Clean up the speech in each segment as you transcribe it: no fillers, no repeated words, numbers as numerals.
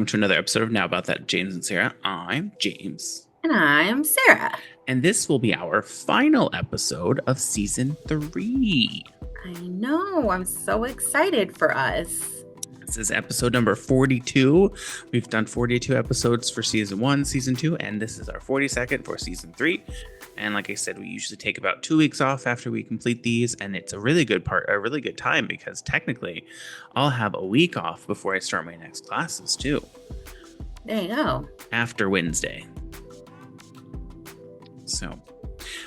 welcome to another episode of Now About That, James and Sarah. I'm James. And I'm Sarah. And this will be our final episode of season 3. I know. I'm so excited for us. This is episode number 42. We've done 42 episodes for season 1, season 2, and this is our 42nd for season 3. And like I said, we usually take about 2 weeks off after we complete these, and it's a really good time because technically I'll have a week off before I start my next classes too. There you go. After Wednesday. So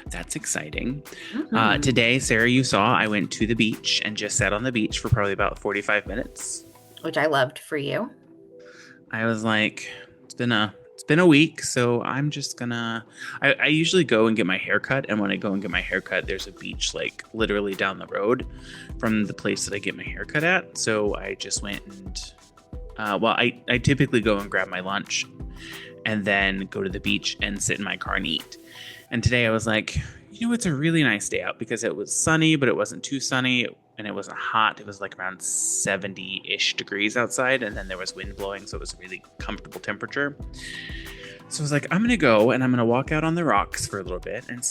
that's exciting. Mm-hmm. Today, Sarah, you saw I went to the beach and just sat on the beach for probably about 45 minutes. Which I loved for you. I was like, it's been a week, so I'm just gonna I usually go and get my hair cut, and when I go and get my hair cut, there's a beach like literally down the road from the place that I get my hair cut at. So I just went and I typically go and grab my lunch and then go to the beach and sit in my car and eat. And today I was like, it's a really nice day out because it was sunny, but it wasn't too sunny and it wasn't hot. It was like around 70-ish degrees outside, and then there was wind blowing, so it was a really comfortable temperature. So I was like, I'm going to go and I'm going to walk out on the rocks for a little bit and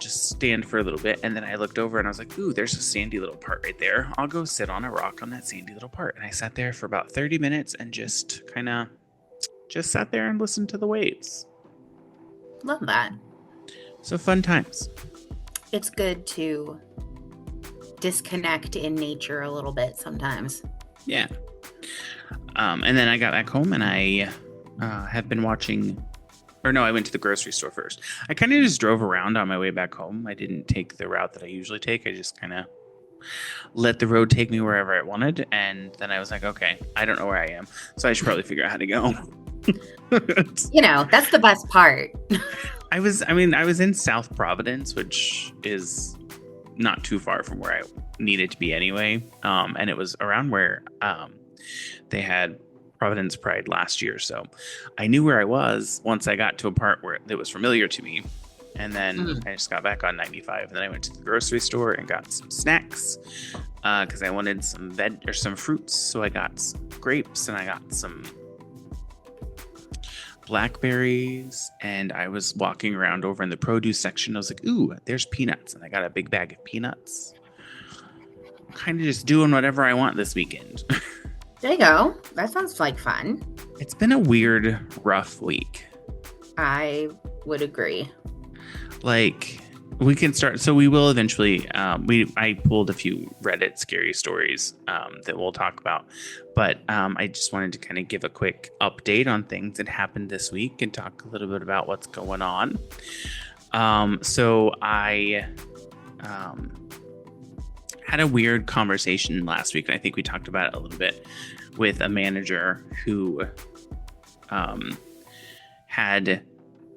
just stand for a little bit. And then I looked over and I was like, ooh, there's a sandy little part right there. I'll go sit on a rock on that sandy little part. And I sat there for about 30 minutes and just sat there and listened to the waves. Love that. So fun times. It's good to disconnect in nature a little bit sometimes. Yeah. And then I got back home and I have been watching, I went to the grocery store first. I kind of just drove around on my way back home. I didn't take the route that I usually take. I just kind of let the road take me wherever I wanted. And then I was like, okay, I don't know where I am, so I should probably figure out how to go. That's the best part. I was in South Providence, which is not too far from where I needed to be anyway. And it was around where they had Providence Pride last year. So I knew where I was once I got to a part where it was familiar to me. And then I just got back on 95. And then I went to the grocery store and got some snacks because I wanted some fruits. So I got some grapes and I got some blackberries, and I was walking around over in the produce section. I was like, ooh, there's peanuts, and I got a big bag of peanuts. Kind of just doing whatever I want this weekend. There you go. That sounds like fun. It's been a weird, rough week. I would agree. Like, we can start. So we will eventually. I pulled a few Reddit scary stories that we'll talk about, but I just wanted to kind of give a quick update on things that happened this week and talk a little bit about what's going on. So I had a weird conversation last week, and I think we talked about it a little bit with a manager who had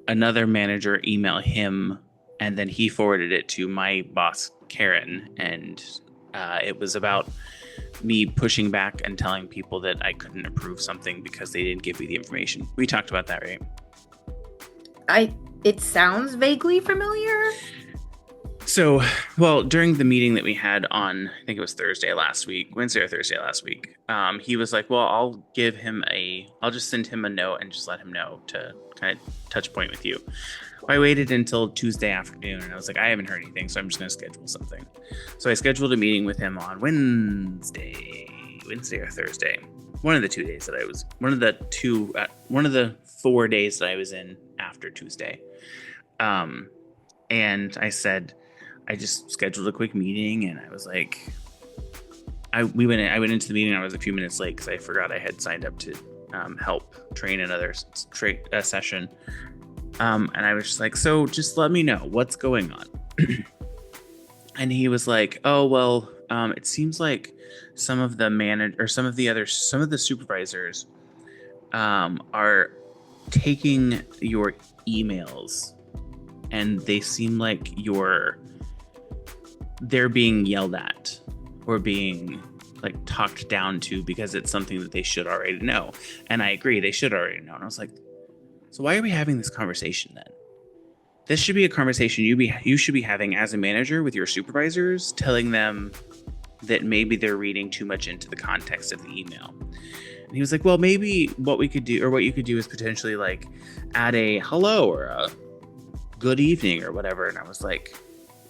another manager email him. And then he forwarded it to my boss, Karen. And it was about me pushing back and telling people that I couldn't approve something because they didn't give me the information. We talked about that, right? It sounds vaguely familiar. So, during the meeting that we had on, I think it was Wednesday or Thursday last week, he was like, well, I'll just send him a note and just let him know to kind of touch point with you. I waited until Tuesday afternoon and I was like, I haven't heard anything, so I'm just going to schedule something. So I scheduled a meeting with him on Wednesday or Thursday. One of the 2 days that I was, one of the 4 days that I was in after Tuesday. And I said, I just scheduled a quick meeting, and I was like, I went into the meeting. I was a few minutes late because I forgot I had signed up to help train another session. And I was just like, so just let me know what's going on. And he was like, oh, well, it seems like some of the supervisors are taking your emails, and they seem like they're being yelled at or being like talked down to because it's something that they should already know. And I agree, they should already know. And I was like, so why are we having this conversation then? This should be a conversation you should be having as a manager with your supervisors, telling them that maybe they're reading too much into the context of the email. And he was like, well, maybe what we could do, or what you could do, is potentially like add a hello or a good evening or whatever. And I was like,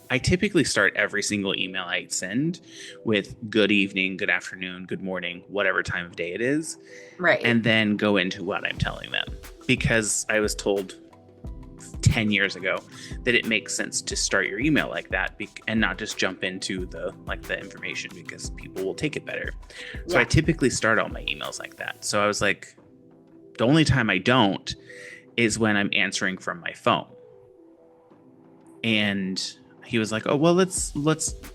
I typically start every single email I send with good evening, good afternoon, good morning, whatever time of day it is. Right. And then go into what I'm telling them, because I was told 10 years ago that it makes sense to start your email like that and not just jump into the information, because people will take it better. So I typically start all my emails like that. So I was like, the only time I don't is when I'm answering from my phone. And he was like, oh, well,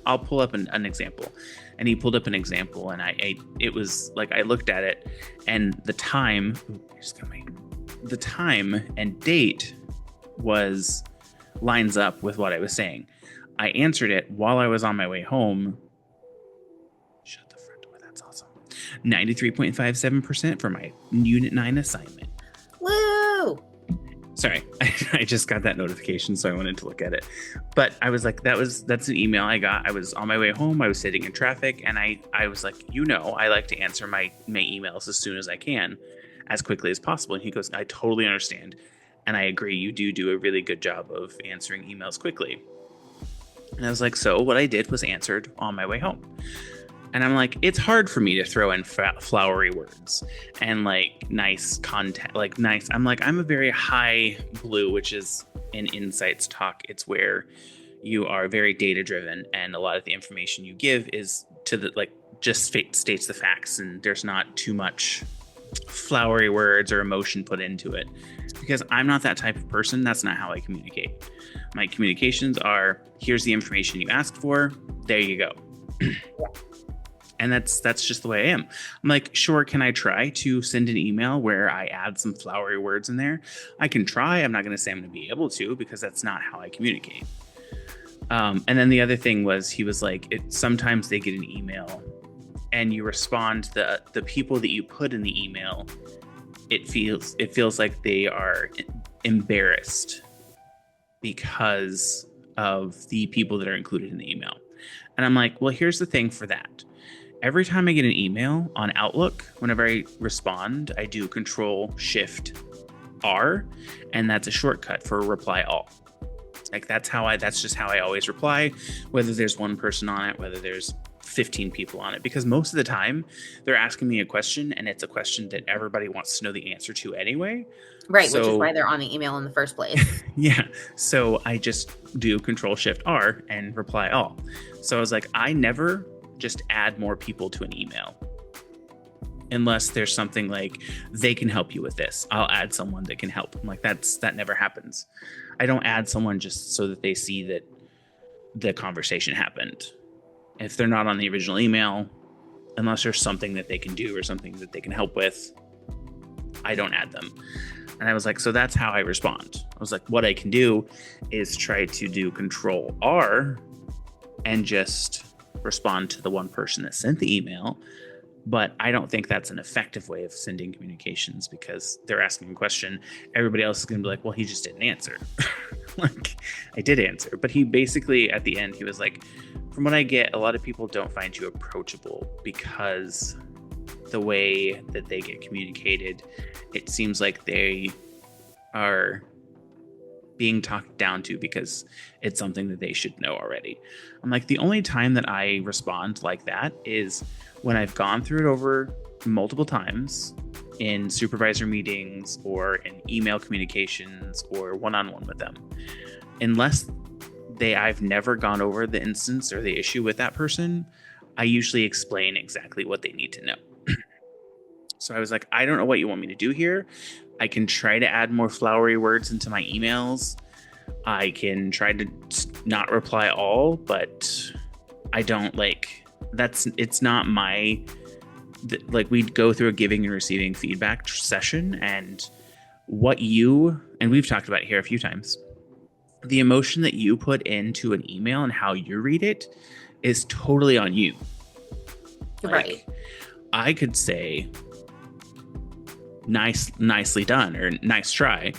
I'll pull up an example. And he pulled up an example, and it was like, I looked at it, and the time and date lines up with what I was saying. I answered it while I was on my way home. Shut the front door. That's awesome. 93.57% for my Unit 9 assignment. Woo! Sorry, I just got that notification, so I wanted to look at it. But I was like, that's an email I got. I was on my way home. I was sitting in traffic, and I was like, I like to answer my emails as soon as I can, as quickly as possible. And he goes, I totally understand. And I agree, you do a really good job of answering emails quickly. And I was like, so what I did was answered on my way home. And I'm like, it's hard for me to throw in flowery words and like nice content, like nice. I'm a very high blue, which is in Insights talk. It's where you are very data driven, and a lot of the information you give is to the just states the facts, and there's not too much flowery words or emotion put into it. It's because I'm not that type of person. That's not how I communicate. My communications are, here's the information you asked for. There you go. And that's just the way I am. I'm like, sure, can I try to send an email where I add some flowery words in there? I can try. I'm not going to say I'm going to be able to, because that's not how I communicate. And then the other thing was, he was like, sometimes they get an email and you respond to the people that you put in the email. It feels like they are embarrassed because of the people that are included in the email. And I'm like, well, here's the thing for that. Every time I get an email on Outlook, whenever I respond, I do Control-Shift-R, and that's a shortcut for reply all. Like that's just how I always reply, whether there's one person on it, whether there's 15 people on it, because most of the time they're asking me a question, and it's a question that everybody wants to know the answer to anyway. Right, which is why they're on the email in the first place. Yeah. So I just do Control-Shift-R and reply all. So I was like, I never just add more people to an email unless there's something like, they can help you with this. I'll add someone that can help. I'm like, that never happens. I don't add someone just so that they see that the conversation happened. If they're not on the original email, unless there's something that they can do or something that they can help with, I don't add them. And I was like, so that's how I respond. I was like, what I can do is try to do Control-R and just respond to the one person that sent the email. But I don't think that's an effective way of sending communications, because they're asking a question. Everybody else is going to be like, well, he just didn't answer. Like, I did answer. But he basically, at the end, he was like, from what I get, a lot of people don't find you approachable because the way that they get communicated, it seems like they are being talked down to because it's something that they should know already. I'm like, the only time that I respond like that is when I've gone through it over multiple times in supervisor meetings or in email communications or one-on-one with them. Unless I've never gone over the instance or the issue with that person, I usually explain exactly what they need to know. So I was like, I don't know what you want me to do here. I can try to add more flowery words into my emails. I can try to not reply all, but I don't it's not my, we'd go through a giving and receiving feedback session, and we've talked about it here a few times. The emotion that you put into an email and how you read it is totally on you. Right. I could say, nicely done, or nice try,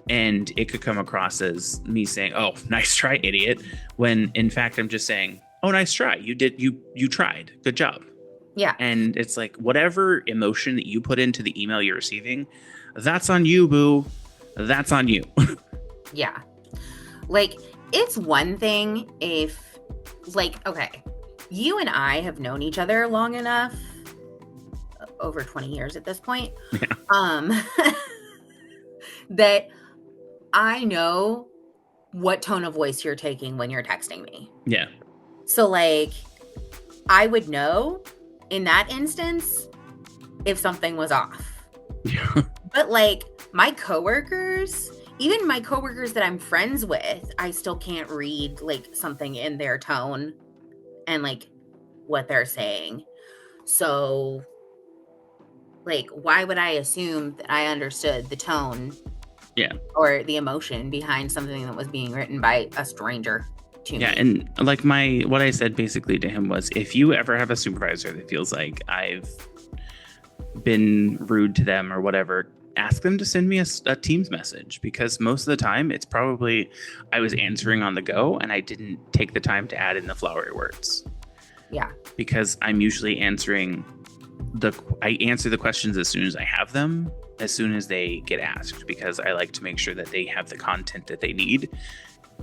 and it could come across as me saying, oh, nice try, idiot, when in fact I'm just saying, oh, nice try, you tried, good job. Yeah. And it's like, whatever emotion that you put into the email you're receiving, that's on you, boo. That's on you. Yeah. Like, it's one thing if, like, okay, you and I have known each other long enough, over 20 years at this point, Yeah. that I know what tone of voice you're taking when you're texting me. Yeah. So, like, I would know in that instance if something was off. Yeah. But, like, my coworkers, even my coworkers that I'm friends with, I still can't read, like, something in their tone and, like, what they're saying. So, like, why would I assume that I understood the tone Yeah. or the emotion behind something that was being written by a stranger to Yeah. me? And like what I said basically to him was, if you ever have a supervisor that feels like I've been rude to them or whatever, ask them to send me a Teams message, because most of the time it's probably I was answering on the go and I didn't take the time to add in the flowery words. Yeah. Because I'm usually I answer the questions as soon as I have them, as soon as they get asked, because I like to make sure that they have the content that they need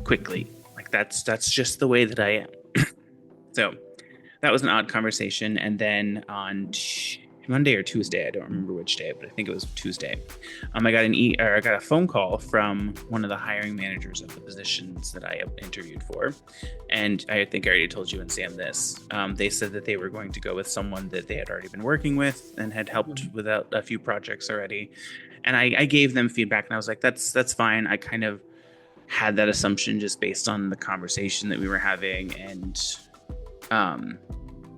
quickly. Like that's just the way that I am. So that was an odd conversation. And then on Monday or Tuesday, I don't remember which day, but I think it was Tuesday, I got a phone call from one of the hiring managers of the positions that I interviewed for. And I think I already told you and Sam this. They said that they were going to go with someone that they had already been working with and had helped with a few projects already. And I gave them feedback, and I was like, that's fine. I kind of had that assumption just based on the conversation that we were having. And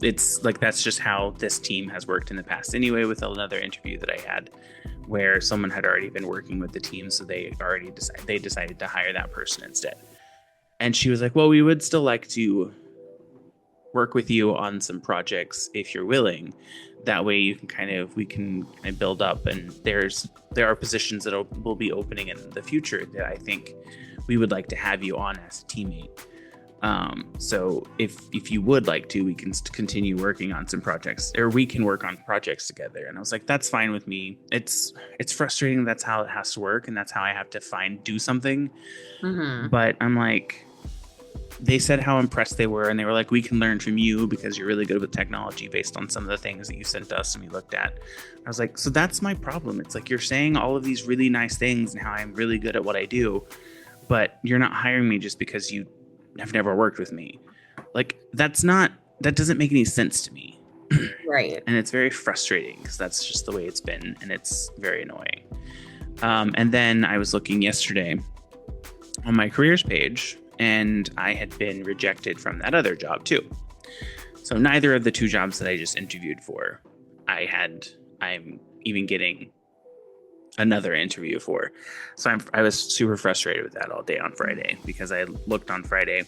it's like, that's just how this team has worked in the past anyway, with another interview that I had where someone had already been working with the team. So they decided to hire that person instead. And she was like, well, we would still like to work with you on some projects if you're willing. That way we can kind of build up, and there are positions that will be opening in the future that I think we would like to have you on as a teammate. So if you would like to, we can continue working on some projects, or we can work on projects together. And I was like, that's fine with me. It's frustrating. That's how it has to work. And that's how I have to do something. Mm-hmm. But I'm like, they said how impressed they were. And they were like, we can learn from you because you're really good with technology based on some of the things that you sent us and we looked at. I was like, so that's my problem. It's like, you're saying all of these really nice things and how I'm really good at what I do, but you're not hiring me just because you have never worked with me. Like, that doesn't make any sense to me. Right. And it's very frustrating because that's just the way it's been, and it's very annoying. And then I was looking yesterday on my careers page, and I had been rejected from that other job too. So neither of the two jobs that I just interviewed for, I'm even getting another interview for. So I was super frustrated with that all day on Friday, because I looked on Friday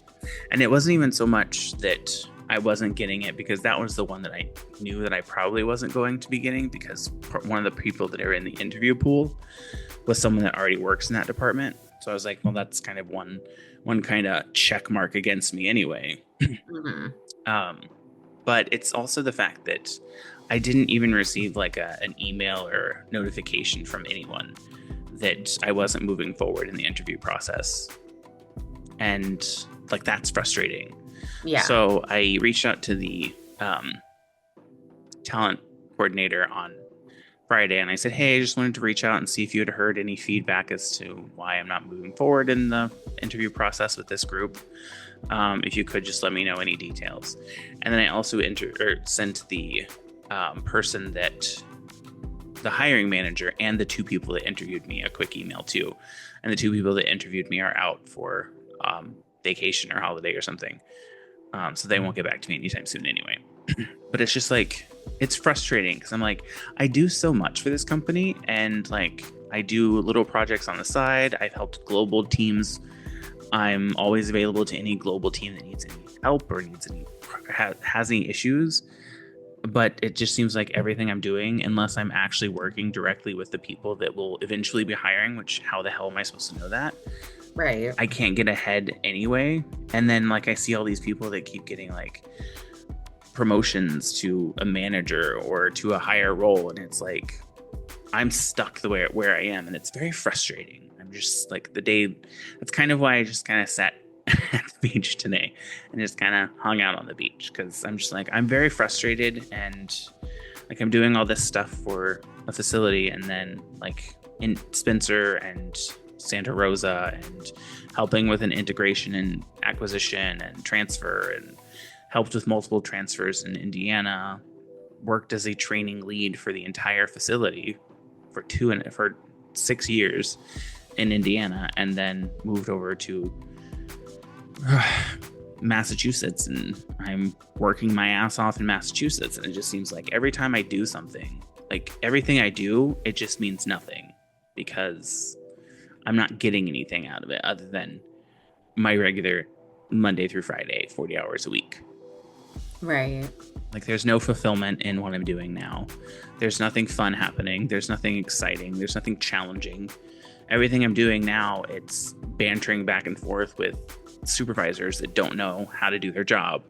and it wasn't even so much that I wasn't getting it, because that was the one that I knew that I probably wasn't going to be getting, because one of the people that are in the interview pool was someone that already works in that department. So I was like, well, that's kind of one kind of check mark against me anyway. Mm-hmm. But it's also the fact that I didn't even receive like an email or notification from anyone that I wasn't moving forward in the interview process. And like, that's frustrating. Yeah. So I reached out to the talent coordinator on Friday, and I said, hey, I just wanted to reach out and see if you had heard any feedback as to why I'm not moving forward in the interview process with this group. If you could just let me know any details. And then I also sent the person that the hiring manager and the two people that interviewed me a quick email too. And the two people that interviewed me are out for vacation or holiday or something. So they won't get back to me anytime soon anyway. But it's just like, it's frustrating because I'm like, I do so much for this company, and like, I do little projects on the side. I've helped global teams. I'm always available to any global team that needs any help or has any issues. But it just seems like everything I'm doing, unless I'm actually working directly with the people that will eventually be hiring, which how the hell am I supposed to know that? Right. I can't get ahead anyway. And then like, I see all these people that keep getting like promotions to a manager or to a higher role, and it's like I'm stuck the way where I am, and it's very frustrating. I'm just like that's kind of why I just kind of sat at the beach today and just kind of hung out on the beach, because I'm just like, I'm very frustrated, and like I'm doing all this stuff for a facility, and then like in Spencer and Santa Rosa, and helping with an integration and acquisition and transfer, and helped with multiple transfers in Indiana, worked as a training lead for the entire facility for 6 years in Indiana, and then moved over to Massachusetts, and I'm working my ass off in Massachusetts, and it just seems like every time I do something, like everything I do, it just means nothing, because I'm not getting anything out of it other than my regular Monday through Friday 40 hours a week. Right. Like there's no fulfillment in what I'm doing now. There's nothing fun happening. There's nothing exciting. There's nothing challenging. Everything I'm doing now, it's bantering back and forth with supervisors that don't know how to do their job,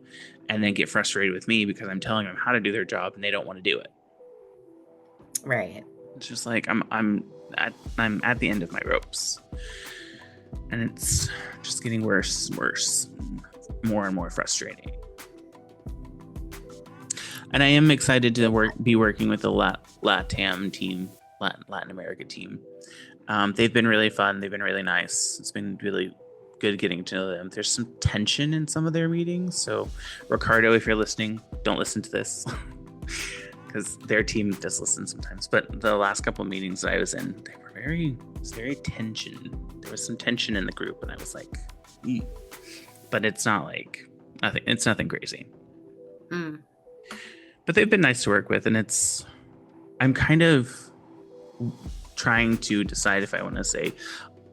and then get frustrated with me because I'm telling them how to do their job and they don't want to do it. Right. It's just like I'm at the end of my ropes, and it's just getting worse and worse, more and more frustrating. And I am excited to be working with the LATAM team, Latin America team. They've been really fun. They've been really nice. It's been really good getting to know them. There's some tension in some of their meetings. So, Ricardo, if you're listening, don't listen to this, because their team does listen sometimes. But the last couple of meetings that I was in, they were very tension. There was some tension in the group, and I was like, eeh. But it's not like nothing. It's nothing crazy. Mm. But they've been nice to work with, and I'm kind of trying to decide if I want to say,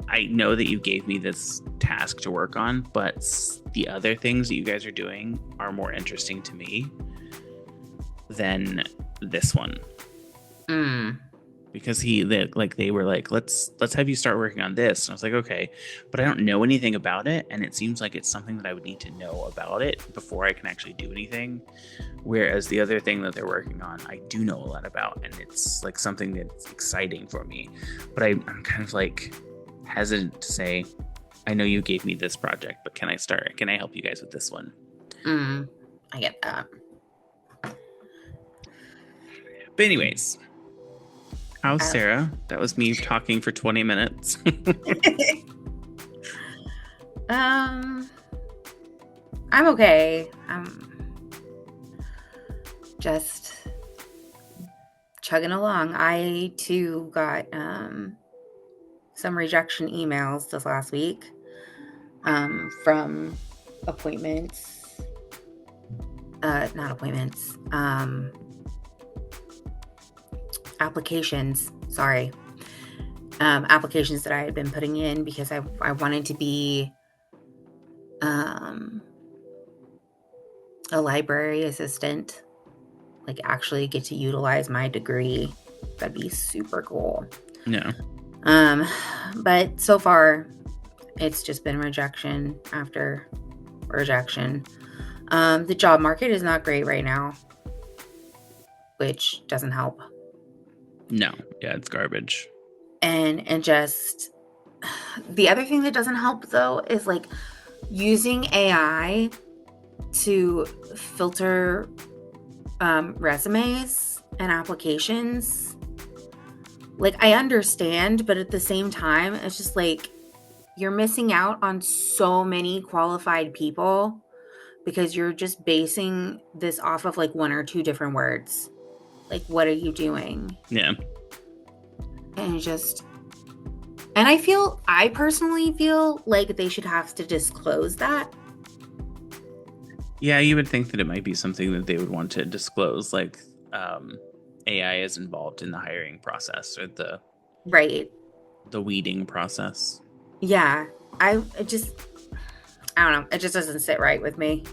I know that you gave me this task to work on, but the other things that you guys are doing are more interesting to me than this one. Because they were like, let's have you start working on this. And I was like, okay, but I don't know anything about it, and it seems like it's something that I would need to know about it before I can actually do anything. Whereas the other thing that they're working on, I do know a lot about, and it's like something that's exciting for me. But I'm kind of like hesitant to say, I know you gave me this project, but can I help you guys with this one? I get that. But anyways, how's Sarah? That was me talking for 20 minutes. I'm okay. I'm just chugging along. I too got some rejection emails this last week from applications. Sorry. Applications that I had been putting in because I wanted to be a library assistant, like actually get to utilize my degree. That'd be super cool. No. But so far it's just been rejection after rejection. The job market is not great right now, which doesn't help. No. Yeah, it's garbage. And just the other thing that doesn't help though is like using AI to filter resumes and applications. Like I understand, but at the same time, it's just like you're missing out on so many qualified people because you're just basing this off of like one or two different words. Like, what are you doing? Yeah. And I personally feel like they should have to disclose that. Yeah, you would think that it might be something that they would want to disclose, like AI is involved in the hiring process or the weeding process. Yeah, I don't know. It just doesn't sit right with me.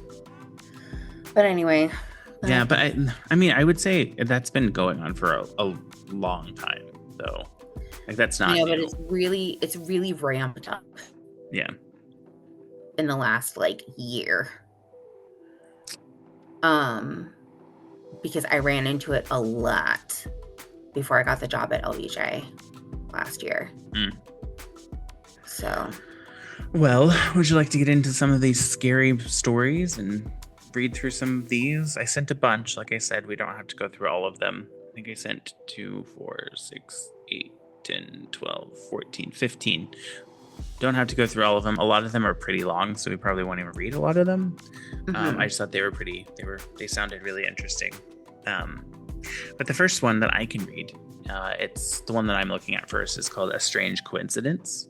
But anyway. Yeah, but I mean, I would say that's been going on for a long time, though. Like that's not. Yeah, but it's really ramped up. Yeah. In the last like year. because I ran into it a lot before I got the job at LBJ last year. So, well, would you like to get into some of these scary stories and read through some of these? I sent a bunch. Like I said, we don't have to go through all of them. I think I sent 2, 4, 6, 8, 10, 12, 14, 15. Don't have to go through all of them. A lot of them are pretty long, so we probably won't even read a lot of them. I just thought they were pretty. They sounded really interesting. But the first one that I can read, it's the one that I'm looking at first. Is called A Strange Coincidence.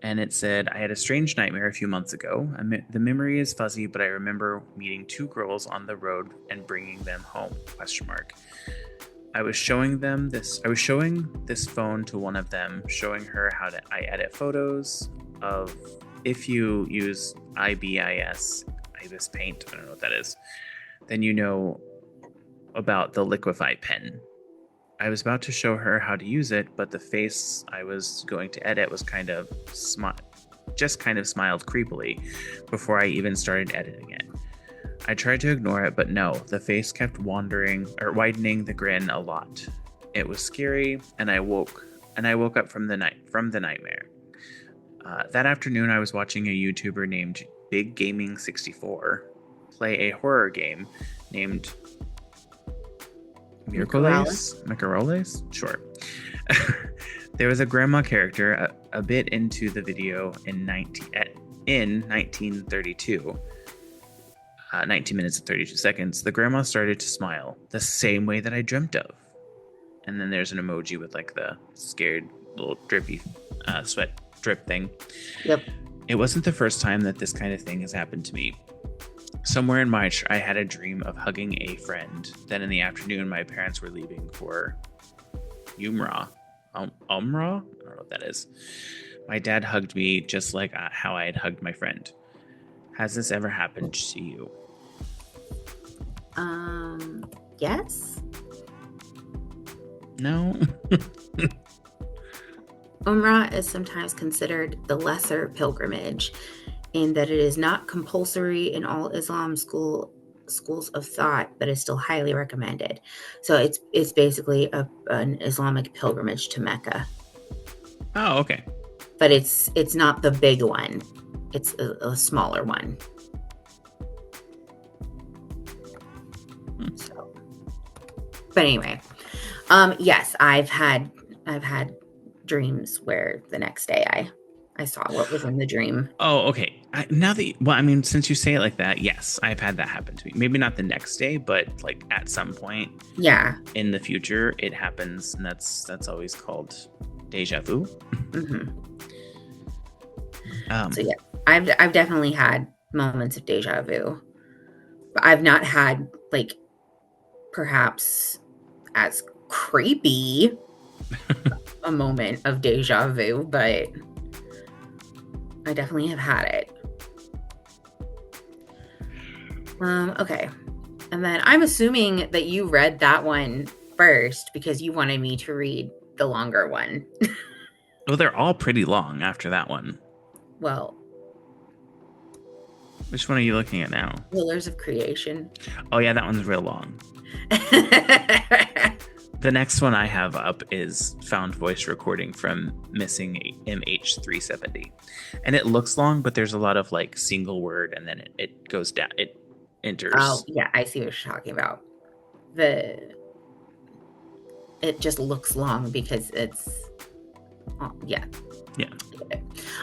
And it said, I had a strange nightmare a few months ago. The memory is fuzzy, but I remember meeting 2 girls on the road and bringing them home, ? I was showing this phone to one of them, showing her how I edit photos of, if you use IBIS Paint, I don't know what that is, then you know about the Liquify pen. I was about to show her how to use it, but the face I was going to edit was kind of smiled creepily before I even started editing it. I tried to ignore it, but no, the face kept widening the grin a lot. It was scary, and I woke up from the nightmare. That afternoon, I was watching a YouTuber named Big Gaming 64 play a horror game named Micaroles? Sure. There was a grandma character a bit into the video in 1932. 19 minutes and 32 seconds. The grandma started to smile the same way that I dreamt of. And then there's an emoji with like the scared little drippy sweat drip thing. Yep. It wasn't the first time that this kind of thing has happened to me. Somewhere in March, I had a dream of hugging a friend. Then in the afternoon, my parents were leaving for Umrah. Umrah? I don't know what that is. My dad hugged me just like how I had hugged my friend. Has this ever happened to you? Yes. No. Umrah is sometimes considered the lesser pilgrimage, in that it is not compulsory in all Islam schools of thought, but is still highly recommended. So it's basically an Islamic pilgrimage to Mecca. Oh, okay. But it's not the big one. It's a smaller one. So, but anyway, yes, I've had dreams where the next day I saw what was in the dream. Oh, okay. Since you say it like that, yes, I've had that happen to me. Maybe not the next day, but like at some point, yeah, in the future, it happens, and that's always called deja vu. Mm-hmm. So yeah, I've definitely had moments of deja vu, but I've not had like perhaps as creepy a moment of deja vu, but I definitely have had it. Okay. And then I'm assuming that you read that one first because you wanted me to read the longer one. Well, they're all pretty long after that one. Well, which one are you looking at now? Pillars of Creation. Oh yeah, that one's real long. The next one I have up is found voice recording from missing MH370. And it looks long, but there's a lot of like single word, and then it goes down, it enters. Oh, yeah, I see what you're talking about. It just looks long because it's, yeah. Yeah.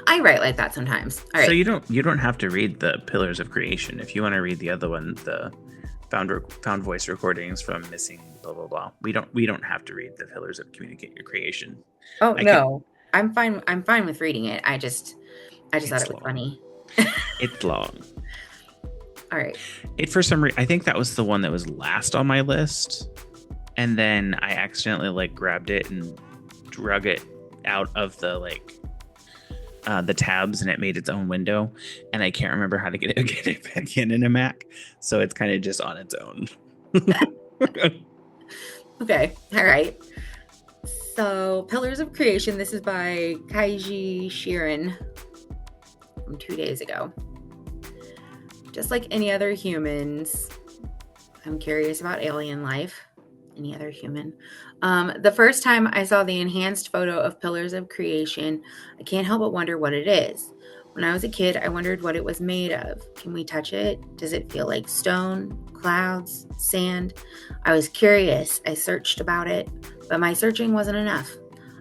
I write like that sometimes. All right. So you don't have to read the Pillars of Creation. If you want to read the other one, the found voice recordings from missing blah blah blah. We don't have to read the Pillars of Communicate Your Creation. Oh no, I'm fine. I'm fine with reading it. I just thought it was funny. It's long. All right. For some reason, I think that was the one that was last on my list, and then I accidentally like grabbed it and drug it out of the tabs, and it made its own window, and I can't remember how to get it back in a Mac, so it's kind of just on its own. Okay, all right. So, Pillars of Creation. This is by Kaiji Shirin from 2 days ago. Just like any other humans, I'm curious about alien life. Any other human? The first time I saw the enhanced photo of Pillars of Creation, I can't help but wonder what it is. When I was a kid, I wondered what it was made of. Can we touch it? Does it feel like stone, clouds, sand? I was curious. I searched about it, but my searching wasn't enough.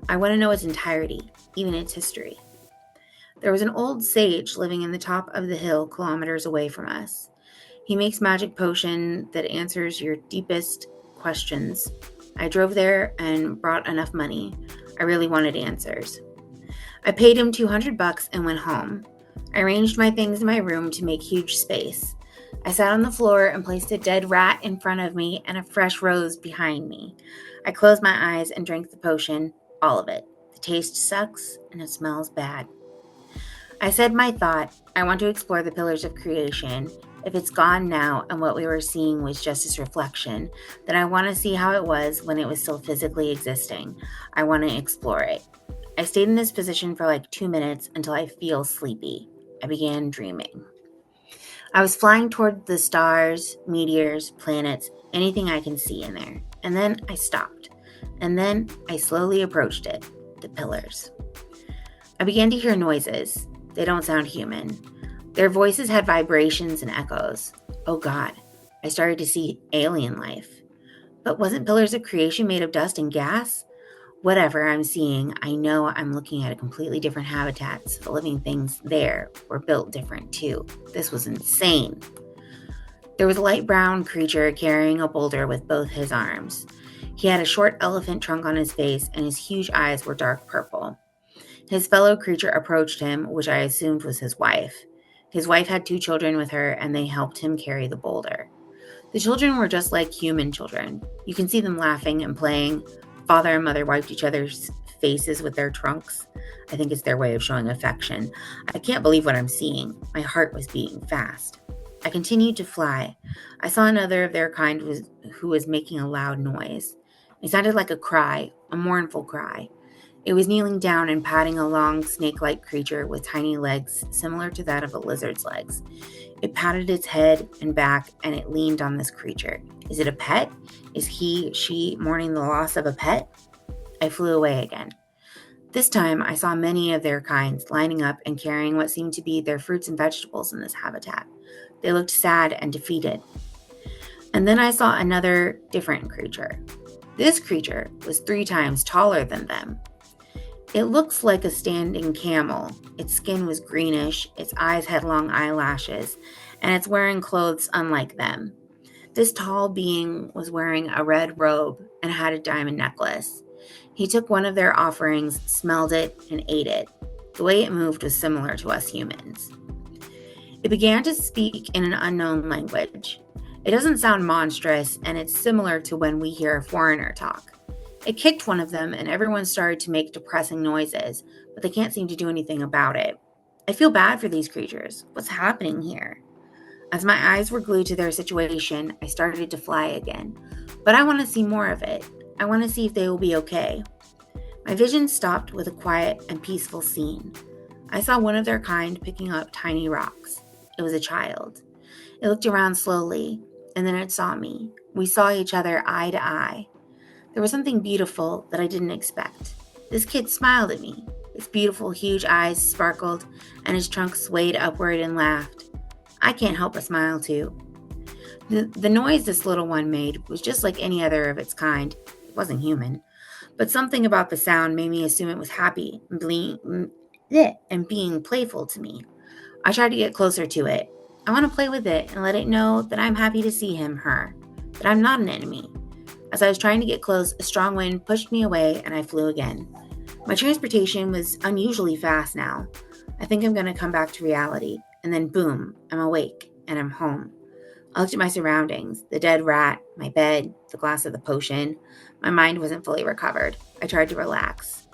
I want to know its entirety, even its history. There was an old sage living in the top of the hill kilometers away from us. He makes magic potion that answers your deepest questions. I drove there and brought enough money. I really wanted answers. I paid him $200 and went home. I arranged my things in my room to make huge space. I sat on the floor and placed a dead rat in front of me and a fresh rose behind me. I closed my eyes and drank the potion, all of it. The taste sucks and it smells bad. I said my thought. I want to explore the Pillars of Creation. If it's gone now and what we were seeing was just its reflection, then I want to see how it was when it was still physically existing. I want to explore it. I stayed in this position for like 2 minutes until I feel sleepy. I began dreaming. I was flying toward the stars, meteors, planets, anything I can see in there. And then I stopped. And then I slowly approached it, the pillars. I began to hear noises. They don't sound human. Their voices had vibrations and echoes. Oh God, I started to see alien life. But wasn't Pillars of Creation made of dust and gas? Whatever I'm seeing, I know I'm looking at a completely different habitats. The living things there were built different too. This was insane. There was a light brown creature carrying a boulder with both his arms. He had a short elephant trunk on his face and his huge eyes were dark purple. His fellow creature approached him, which I assumed was his wife. His wife had 2 children with her, and they helped him carry the boulder. The children were just like human children. You can see them laughing and playing. Father and mother wiped each other's faces with their trunks. I think it's their way of showing affection. I can't believe what I'm seeing. My heart was beating fast. I continued to fly. I saw another of their kind who was making a loud noise. It sounded like a cry, a mournful cry. It was kneeling down and patting a long snake-like creature with tiny legs similar to that of a lizard's legs. It patted its head and back, and it leaned on this creature. Is it a pet? Is she mourning the loss of a pet? I flew away again. This time, I saw many of their kinds lining up and carrying what seemed to be their fruits and vegetables in this habitat. They looked sad and defeated. And then I saw another different creature. This creature was 3 times taller than them. It looks like a standing camel. Its skin was greenish, its eyes had long eyelashes, and it's wearing clothes unlike them. This tall being was wearing a red robe and had a diamond necklace. He took one of their offerings, smelled it, and ate it. The way it moved was similar to us humans. It began to speak in an unknown language. It doesn't sound monstrous, and it's similar to when we hear a foreigner talk. It kicked one of them, and everyone started to make depressing noises, but they can't seem to do anything about it. I feel bad for these creatures. What's happening here? As my eyes were glued to their situation, I started to fly again. But I want to see more of it. I want to see if they will be okay. My vision stopped with a quiet and peaceful scene. I saw one of their kind picking up tiny rocks. It was a child. It looked around slowly, and then it saw me. We saw each other eye to eye. There was something beautiful that I didn't expect. This kid smiled at me. His beautiful, huge eyes sparkled, and his trunk swayed upward and laughed. I can't help but smile too. The noise this little one made was just like any other of its kind. It wasn't human. But something about the sound made me assume it was happy and being playful to me. I tried to get closer to it. I want to play with it and let it know that I'm happy to see him, her, that I'm not an enemy. As I was trying to get close, a strong wind pushed me away and I flew again. My transportation was unusually fast now. I think I'm going to come back to reality. And then boom, I'm awake and I'm home. I looked at my surroundings, the dead rat, my bed, the glass of the potion. My mind wasn't fully recovered. I tried to relax.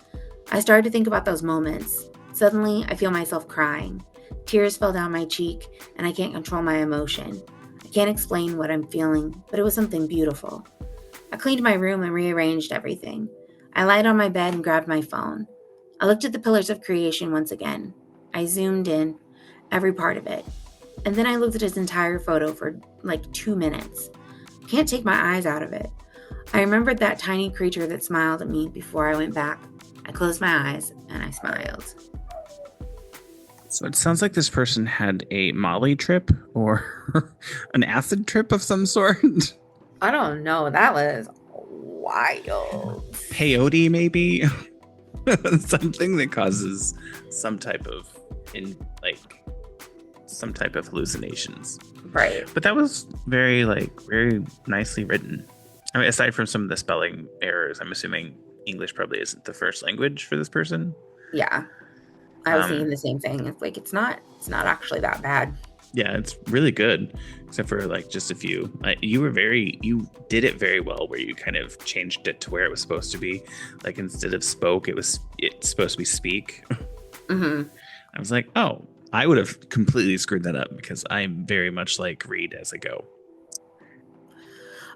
I started to think about those moments. Suddenly, I feel myself crying. Tears fell down my cheek and I can't control my emotion. I can't explain what I'm feeling, but it was something beautiful. I cleaned my room and rearranged everything. I lied on my bed and grabbed my phone. I looked at the Pillars of Creation once again. I zoomed in, every part of it. And then I looked at its entire photo for like 2 minutes. Can't take my eyes out of it. I remembered that tiny creature that smiled at me before I went back. I closed my eyes and I smiled. So it sounds like this person had a Molly trip or an acid trip of some sort. I don't know. That was wild. Peyote, maybe? Something that causes some type of hallucinations. Right. But that was very nicely written. I mean, aside from some of the spelling errors, I'm assuming English probably isn't the first language for this person. Yeah. I was thinking the same thing. It's like it's not actually that bad. Yeah, it's really good, except for like just a few. You did it very well, where you kind of changed it to where it was supposed to be. Like instead of spoke, it's supposed to be speak. Mm-hmm. I was like, oh, I would have completely screwed that up because I'm very much like read as I go.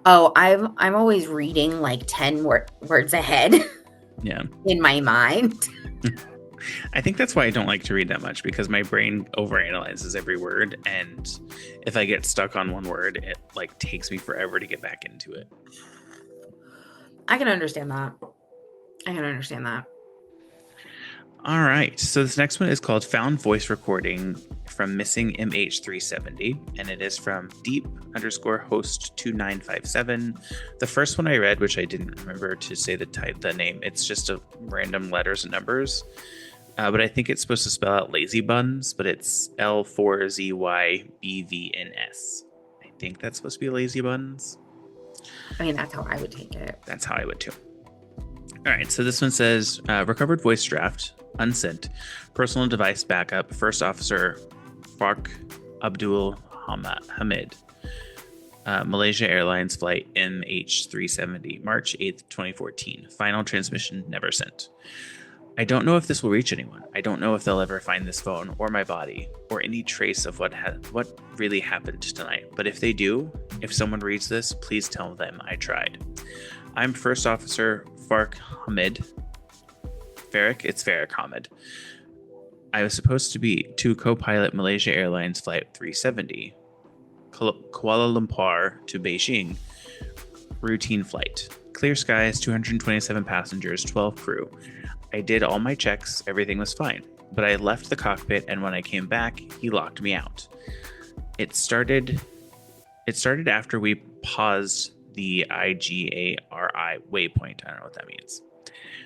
Oh, I'm always reading like 10 words ahead. Yeah. In my mind. I think that's why I don't like to read that much, because my brain overanalyzes every word, and if I get stuck on one word, it like takes me forever to get back into it. I can understand that. All right, so this next one is called Found Voice Recording from Missing MH370, and it is from deep_host2957. The first one I read, which I didn't remember to say the name, it's just a random letters and numbers. But I think it's supposed to spell out lazy buns, but it's L4ZYBVNS. I think that's supposed to be lazy buns. I mean, that's how I would take it. That's how I would too. All right, so this one says, recovered voice draft, unsent, personal device backup, First Officer Fark Abdul Hamid, Malaysia Airlines flight MH370, March 8th, 2014. Final transmission never sent. I don't know if this will reach anyone. I don't know if they'll ever find this phone or my body or any trace of what really happened tonight. But if they do, if someone reads this, please tell them I tried. I'm First Officer Fark Hamid. It's Farrak Hamid. I was supposed to co-pilot Malaysia Airlines Flight 370, Kuala Lumpur to Beijing, routine flight. Clear skies, 227 passengers, 12 crew. I did all my checks, everything was fine. But I left the cockpit, and when I came back, he locked me out. It started after we paused the IGARI waypoint. I don't know what that means.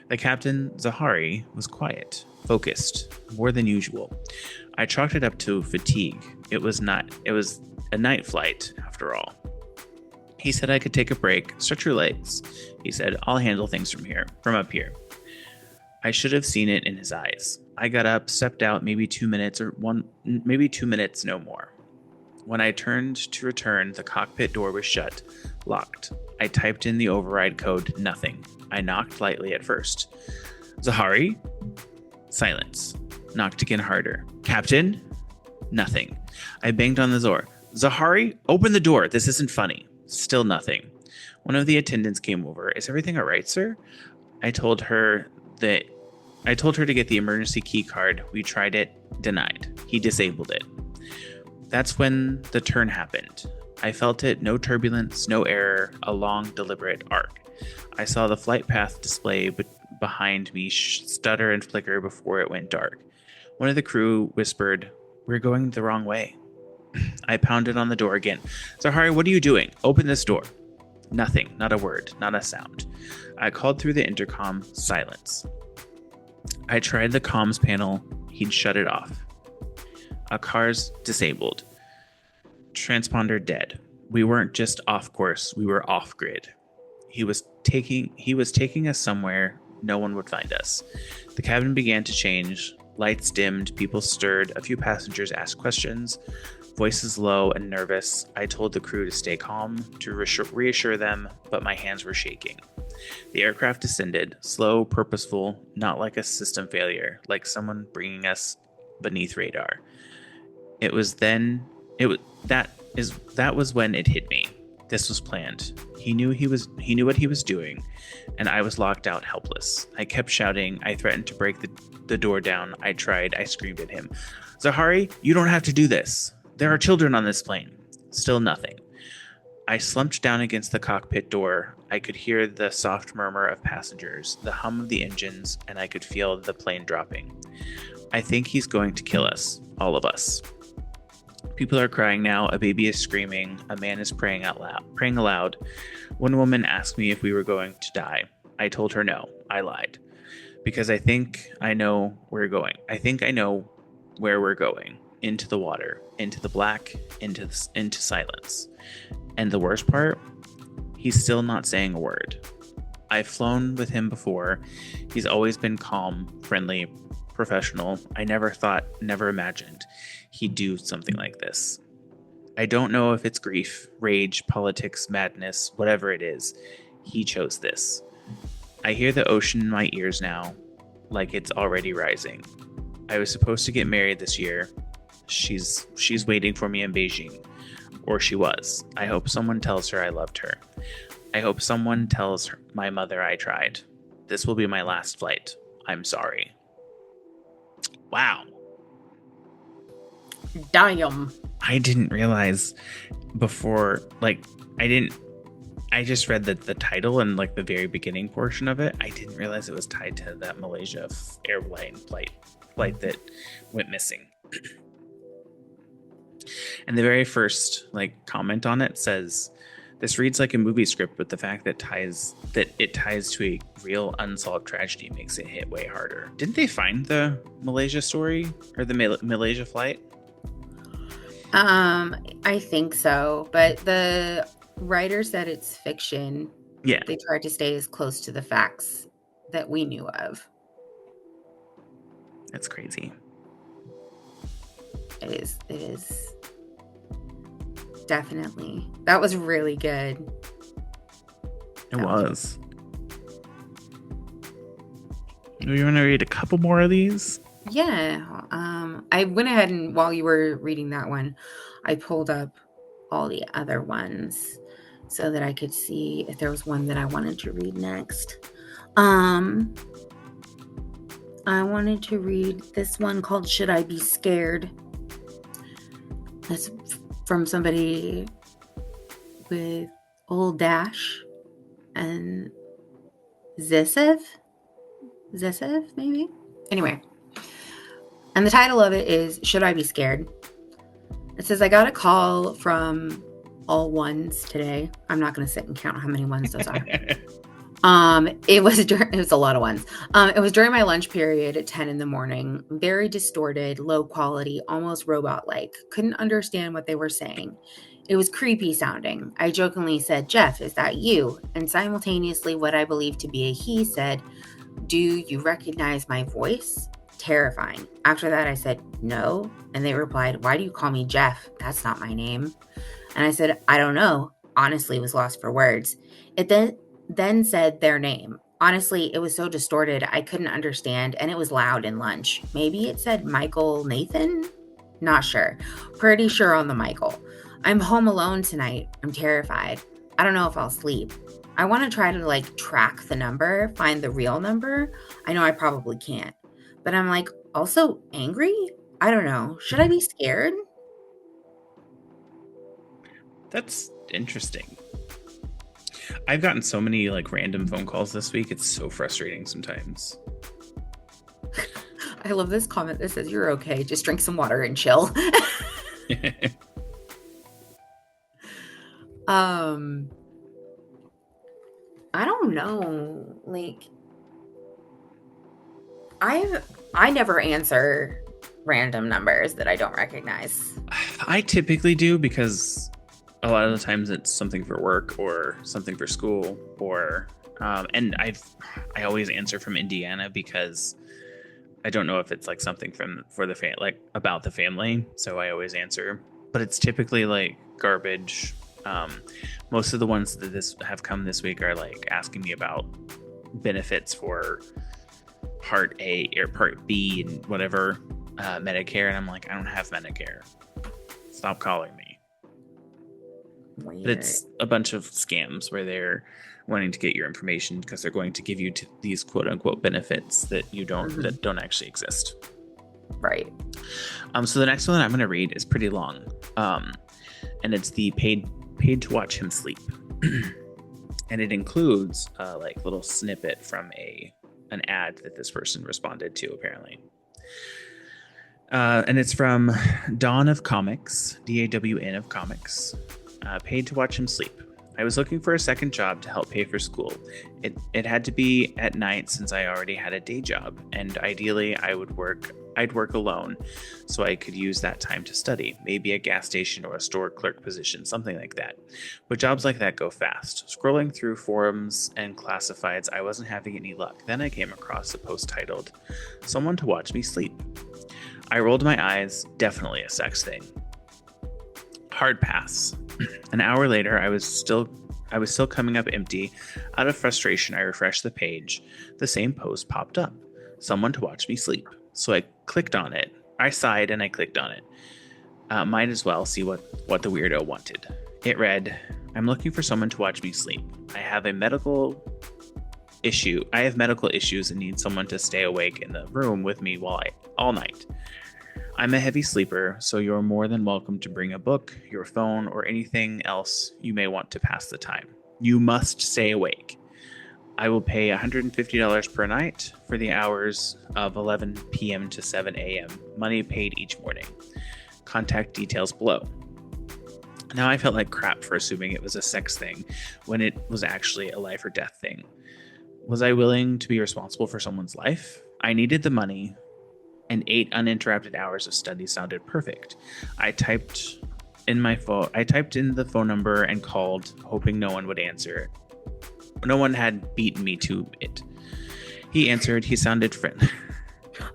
The captain, Zahari, was quiet, focused, more than usual. I chalked it up to fatigue. It was a night flight, after all. He said I could take a break, stretch your legs. He said, I'll handle things from up here. I should have seen it in his eyes. I got up, stepped out, maybe 2 minutes, no more. When I turned to return, the cockpit door was shut, locked. I typed in the override code, nothing. I knocked lightly at first. Zahari? Silence. Knocked again harder. Captain? Nothing. I banged on the door. Zahari, open the door. This isn't funny. Still nothing. One of the attendants came over. Is everything all right, sir? I told her to get the emergency key card. We tried it. Denied. He disabled it. That's when the turn happened. I felt it. No turbulence, no error. A long, deliberate arc. I saw the flight path display behind me stutter and flicker before it went dark. One of the crew whispered, "We're going the wrong way." I pounded on the door again. Zahari, what are you doing? Open this door. Nothing. Not a word. Not a sound. I called through the intercom. Silence. I tried the comms panel. He'd shut it off. A car's disabled. Transponder dead. We weren't just off course. We were off grid. He was taking us somewhere no one would find us. The cabin began to change. Lights dimmed. People stirred. A few passengers asked questions. Voices low and nervous. I told the crew to stay calm, to reassure them, but my hands were shaking. The aircraft descended, slow, purposeful, not like a system failure, like someone bringing us beneath radar. That was when it hit me. This was planned. He knew what he was doing, and I was locked out, helpless. I kept shouting. I threatened to break the door down. I tried. I screamed at him. Zahari, you don't have to do this. There are children on this plane. Still nothing. I slumped down against the cockpit door. I could hear the soft murmur of passengers, the hum of the engines, and I could feel the plane dropping. I think he's going to kill us, all of us. People are crying now. A baby is screaming. A man is praying aloud. One woman asked me if we were going to die. I told her no. I lied. Because I think I know where we're going. I think I know where we're going. Into the water, into the black, into silence. And the worst part, he's still not saying a word. I've flown with him before. He's always been calm, friendly, professional. I never imagined he'd do something like this. I don't know if it's grief, rage, politics, madness, whatever it is. He chose this. I hear the ocean in my ears now, like it's already rising. I was supposed to get married this year. She's waiting for me in Beijing. Or she was. I hope someone tells her I loved her. I hope someone tells my mother I tried. This will be my last flight. I'm sorry. Wow. Damn. I didn't realize before, I just read the title and like the very beginning portion of it. I didn't realize it was tied to that Malaysia airline flight that went missing. And the very first comment on it says, "This reads like a movie script, but the fact that it ties to a real unsolved tragedy makes it hit way harder." Didn't they find the Malaysia story or the Malaysia flight? I think so, but the writer said it's fiction. Yeah, they tried to stay as close to the facts that we knew of. That's crazy. It is. Definitely. That was really good. It was. Do you want to read a couple more of these? Yeah. I went ahead and while you were reading that one, I pulled up all the other ones so that I could see if there was one that I wanted to read next. I wanted to read this one called Should I Be Scared? That's from somebody with Old Dash and Zessev, maybe? Anyway. And the title of it is Should I Be Scared? It says, I got a call from all ones today. I'm not going to sit and count how many ones those are. It was a lot of ones. It was during my lunch period at 10 in the morning. Very distorted, low quality, almost robot-like. Couldn't understand what they were saying. It was creepy sounding. I jokingly said, Jeff, is that you? And simultaneously, what I believed to be a he said, do you recognize my voice? Terrifying. After that, I said, no. And they replied, why do you call me Jeff? That's not my name. And I said, I don't know. Honestly, was lost for words. It then said their name. Honestly, it was so distorted, I couldn't understand, and it was loud in lunch. Maybe it said Michael Nathan? Not sure. Pretty sure on the Michael. I'm home alone tonight. I'm terrified. I don't know if I'll sleep. I want to try to track the number, find the real number. I know I probably can't. But I'm also angry? I don't know. Should I be scared? That's interesting. I've gotten so many random phone calls this week. It's so frustrating sometimes. I love this comment that says, you're okay. Just drink some water and chill. I don't know. I never answer random numbers that I don't recognize. I typically do because a lot of the times it's something for work or something for school or and I always answer from Indiana because I don't know if it's something for the about the family, so I always answer. But it's typically garbage. Most of the ones that have come this week are asking me about benefits for Part A or Part B and whatever Medicare, and I'm I don't have Medicare. Stop calling me. Weird. But it's a bunch of scams where they're wanting to get your information because they're going to give you these quote unquote benefits that that don't actually exist. Right. So the next one I'm going to read is pretty long. And it's the paid paid to watch him sleep. And it includes a little snippet from an ad that this person responded to, apparently. And it's from Dawn of Comics, DAWN of Comics. Paid to watch him sleep. I was looking for a second job to help pay for school. It had to be at night since I already had a day job, and ideally I'd work alone so I could use that time to study, maybe a gas station or a store clerk position, something like that. But jobs like that go fast. Scrolling through forums and classifieds, I wasn't having any luck. Then I came across a post titled, "Someone to watch me sleep." I rolled my eyes, definitely a sex thing. Hard pass. An hour later, I was still coming up empty. Out of frustration, I refreshed the page. The same post popped up. Someone to watch me sleep. So I clicked on it. I sighed and I clicked on it. Might as well see what the weirdo wanted. It read, "I'm looking for someone to watch me sleep. I have medical issues and need someone to stay awake in the room with me all night. I'm a heavy sleeper, so you're more than welcome to bring a book, your phone, or anything else you may want to pass the time. You must stay awake. I will pay $150 per night for the hours of 11 p.m. to 7 a.m. Money paid each morning. Contact details below." Now I felt like crap for assuming it was a sex thing when it was actually a life or death thing. Was I willing to be responsible for someone's life? I needed the money, and 8 uninterrupted hours of study sounded perfect. I typed in the phone number and called, hoping no one would answer. No one had beaten me to it. He answered. He sounded friendly.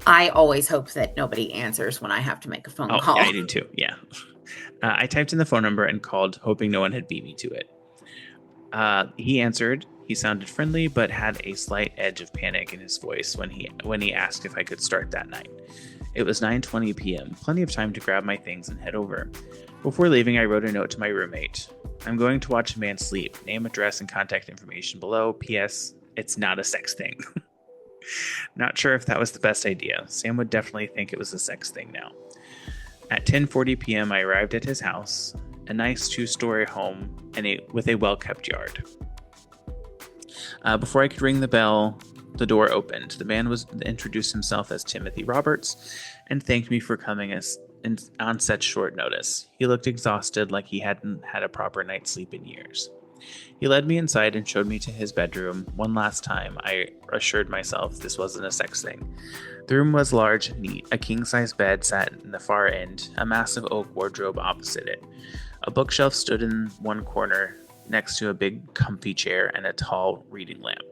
I always hope that nobody answers when I have to make a phone call. Yeah, I do too. Yeah. I typed in the phone number and called, hoping no one had beat me to it. He answered. He sounded friendly, but had a slight edge of panic in his voice when he asked if I could start that night. It was 9:20 p.m., plenty of time to grab my things and head over. Before leaving, I wrote a note to my roommate. "I'm going to watch a man sleep. Name, address, and contact information below. P.S. It's not a sex thing." Not sure if that was the best idea. Sam would definitely think it was a sex thing now. At 10:40 p.m., I arrived at his house, a nice 2-story home with a well-kept yard. Before I could ring the bell, the door opened. The man introduced himself as Timothy Roberts and thanked me for coming on such short notice. He looked exhausted, like he hadn't had a proper night's sleep in years. He led me inside and showed me to his bedroom. One last time, I assured myself this wasn't a sex thing. The room was large and neat. A king-size bed sat in the far end, a massive oak wardrobe opposite it. A bookshelf stood in one corner, next to a big comfy chair and a tall reading lamp.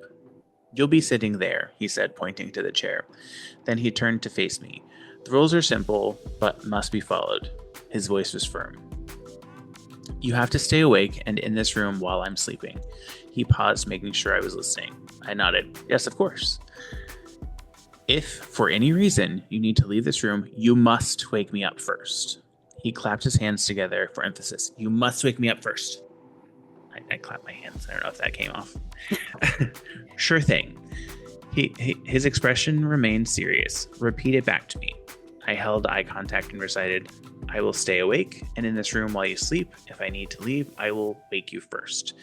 "You'll be sitting there," he said, pointing to the chair. Then he turned to face me. "The rules are simple, but must be followed." His voice was firm. "You have to stay awake and in this room while I'm sleeping." He paused, making sure I was listening. I nodded. "Yes, of course." "If, for any reason, you need to leave this room, you must wake me up first." He clapped his hands together for emphasis. "You must wake me up first." I clapped my hands. I don't know if that came off. "Sure thing." His expression remained serious. "Repeat it back to me." I held eye contact and recited, "I will stay awake and in this room while you sleep. If I need to leave, I will wake you first."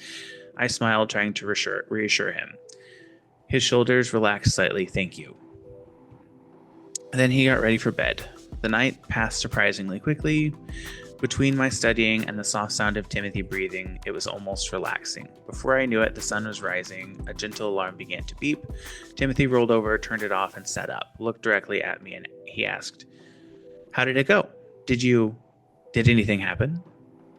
I smiled, trying to reassure him. His shoulders relaxed slightly. "Thank you." Then he got ready for bed. The night passed surprisingly quickly. Between my studying and the soft sound of Timothy breathing, it was almost relaxing. Before I knew it, the sun was rising. A gentle alarm began to beep. Timothy rolled over, turned it off, and sat up, looked directly at me, and he asked, "How did it go? Did anything happen?"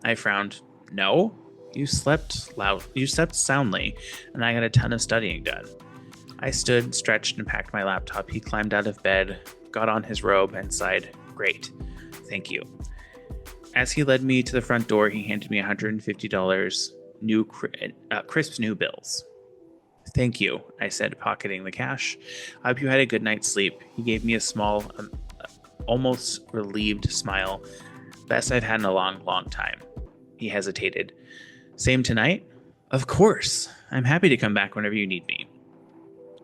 I frowned. "No. You slept soundly, and I got a ton of studying done." I stood, stretched, and packed my laptop. He climbed out of bed, got on his robe, and sighed, "Great. Thank you." As he led me to the front door, he handed me $150, crisp new bills. "Thank you," I said, pocketing the cash. "I hope you had a good night's sleep." He gave me a small, almost relieved smile. "Best I've had in a long, long time." He hesitated. "Same tonight?" "Of course. I'm happy to come back whenever you need me."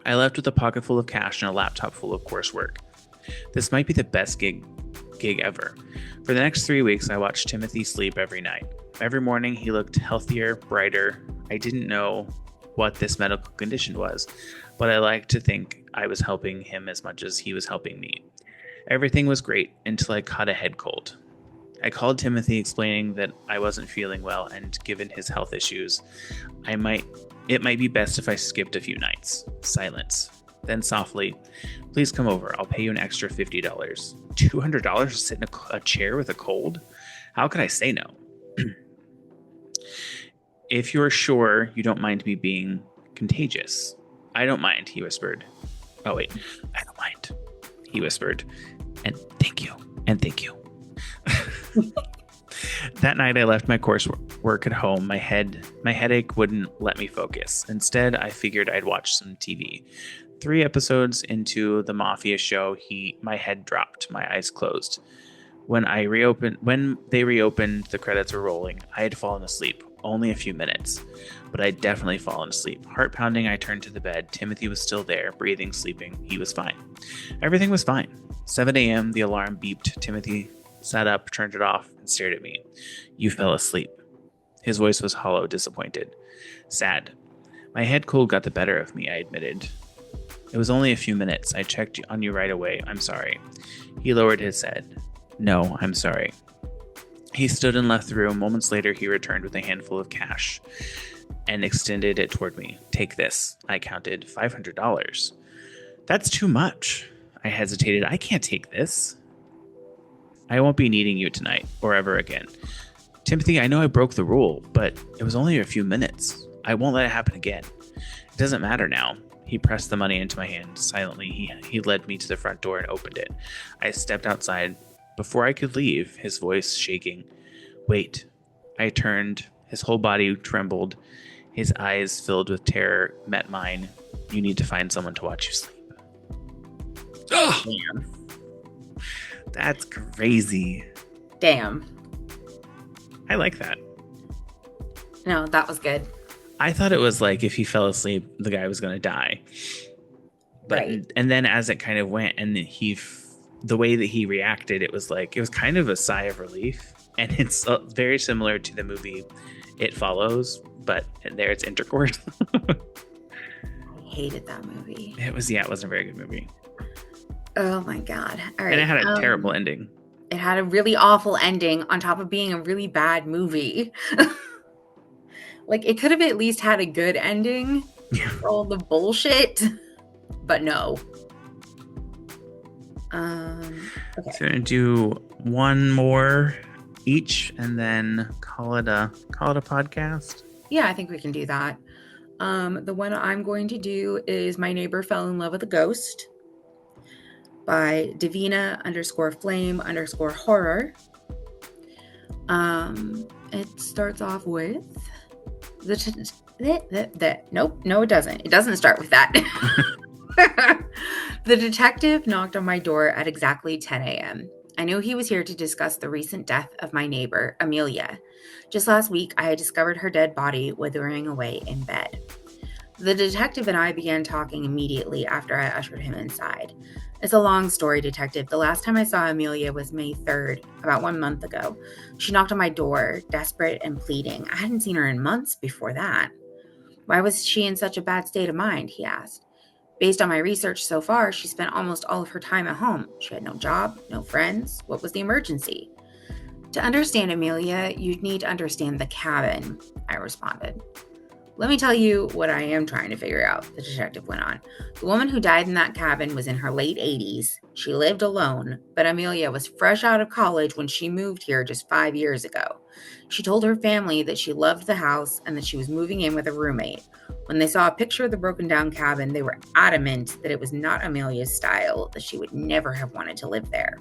I left with a pocket full of cash and a laptop full of coursework. This might be the best gig ever. For the next 3 weeks, I watched Timothy sleep every night. Every morning he looked healthier, brighter. I didn't know what this medical condition was, but I like to think I was helping him as much as he was helping me. Everything was great until I caught a head cold. I called Timothy explaining that I wasn't feeling well, and given his health issues, it might be best if I skipped a few nights. Silence. Then softly, please come over. I'll pay you an extra $50. $200 to sit in a chair with a cold? How could I say no? If you're sure you don't mind me being contagious. I don't mind, he whispered. Oh, wait. I don't mind, he whispered. And thank you. And thank you. That night I left my coursework at home. My headache wouldn't let me focus. Instead, I figured I'd watch some TV. 3 episodes into the Mafia show, my head dropped, my eyes closed. When they reopened, the credits were rolling. I had fallen asleep, only a few minutes, but I'd definitely fallen asleep. Heart pounding, I turned to the bed. Timothy was still there, breathing, sleeping. He was fine. Everything was fine. 7 a.m., the alarm beeped. Timothy sat up, turned it off, and stared at me. You fell asleep. His voice was hollow, disappointed. Sad. My head cold got the better of me, I admitted. It was only a few minutes. I checked on you right away. I'm sorry. He lowered his head. No, I'm sorry. He stood and left the room. Moments later, he returned with a handful of cash and extended it toward me. Take this. I counted $500. That's too much. I hesitated. I can't take this. I won't be needing you tonight or ever again. Timothy, I know I broke the rule, but it was only a few minutes. I won't let it happen again. It doesn't matter now. He pressed the money into my hand. Silently, he led me to the front door and opened it. I stepped outside. Before I could leave, his voice shaking. Wait. I turned. His whole body trembled. His eyes filled with terror met mine. You need to find someone to watch you sleep. Oh, man. That's crazy. Damn. I like that. No, that was good. I thought it was like if he fell asleep, the guy was going to die. But, right. And then as it kind of went and the way that he reacted, it was kind of a sigh of relief. And it's very similar to the movie It Follows, but there it's intercourse. I hated that movie. It wasn't a very good movie. Oh my God. All right. And it had a terrible ending. It had a really awful ending on top of being a really bad movie. Like, it could have at least had a good ending for all the bullshit, but no. Okay. So we're gonna do one more each and then call it a podcast. Yeah, I think we can do that. The one I'm going to do is My Neighbor Fell in Love with a Ghost by Davina_flame_horror. It starts off with nope, no, it doesn't. It doesn't start with that. The detective knocked on my door at exactly 10 a.m. I knew he was here to discuss the recent death of my neighbor, Amelia. Just last week, I had discovered her dead body withering away in bed. The detective and I began talking immediately after I ushered him inside. It's a long story, detective. The last time I saw Amelia was May 3rd, about 1 month ago. She knocked on my door, desperate and pleading. I hadn't seen her in months before that. Why was she in such a bad state of mind? He asked. Based on my research so far, she spent almost all of her time at home. She had no job, no friends. What was the emergency? To understand Amelia, you'd need to understand the cabin, I responded. Let me tell you what I am trying to figure out, the detective went on. The woman who died in that cabin was in her late 80s. She lived alone, but Amelia was fresh out of college when she moved here just 5 years ago. She told her family that she loved the house and that she was moving in with a roommate. When they saw a picture of the broken down cabin, they were adamant that it was not Amelia's style, that she would never have wanted to live there.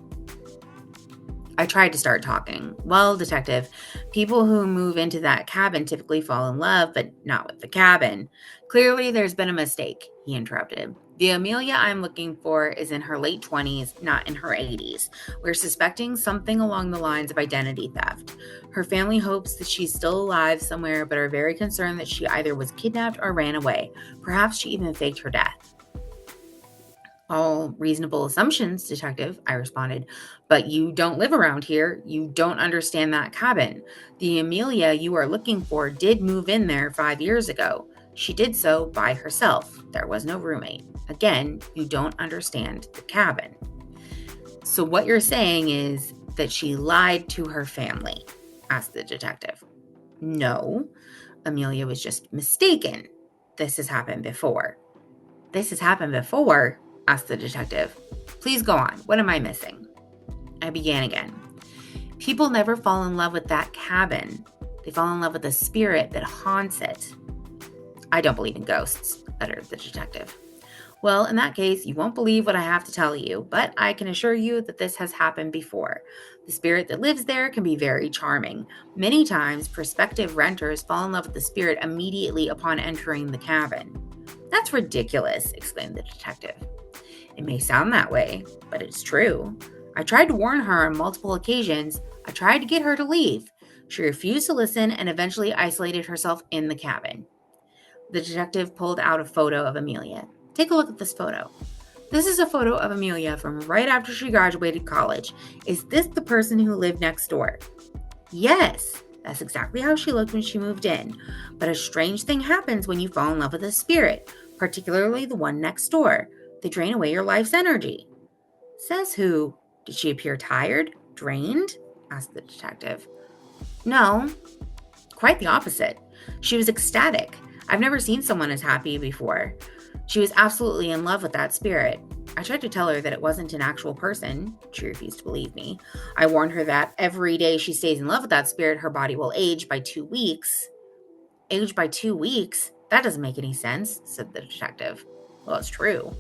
I tried to start talking. Well, detective, people who move into that cabin typically fall in love, but not with the cabin. Clearly, there's been a mistake, he interrupted. The Amelia I'm looking for is in her late 20s, not in her 80s. We're suspecting something along the lines of identity theft. Her family hopes that she's still alive somewhere, but are very concerned that she either was kidnapped or ran away. Perhaps she even faked her death. All reasonable assumptions, Detective, I responded. But you don't live around here. You don't understand that cabin. The Amelia you are looking for did move in there 5 years ago. She did so by herself. There was no roommate. Again, you don't understand the cabin. So what you're saying is that she lied to her family? Asked the detective. No, Amelia was just mistaken. This has happened before. This has happened before? Asked the detective. Please go on. What am I missing? I began again. People never fall in love with that cabin. They fall in love with the spirit that haunts it. I don't believe in ghosts, uttered the detective. Well, in that case, you won't believe what I have to tell you, but I can assure you that this has happened before. The spirit that lives there can be very charming. Many times, prospective renters fall in love with the spirit immediately upon entering the cabin. That's ridiculous, exclaimed the detective. It may sound that way, but it's true. I tried to warn her on multiple occasions. I tried to get her to leave. She refused to listen and eventually isolated herself in the cabin. The detective pulled out a photo of Amelia. Take a look at this photo. This is a photo of Amelia from right after she graduated college. Is this the person who lived next door? Yes, that's exactly how she looked when she moved in. But a strange thing happens when you fall in love with a spirit, particularly the one next door. They drain away your life's energy. Says who? Did she appear tired? Drained? Asked the detective. No, quite the opposite. She was ecstatic. I've never seen someone as happy before. She was absolutely in love with that spirit. I tried to tell her that it wasn't an actual person. She refused to believe me. I warned her that every day she stays in love with that spirit, her body will age by 2 weeks. Age by 2 weeks? That doesn't make any sense, said the detective. Well, it's true.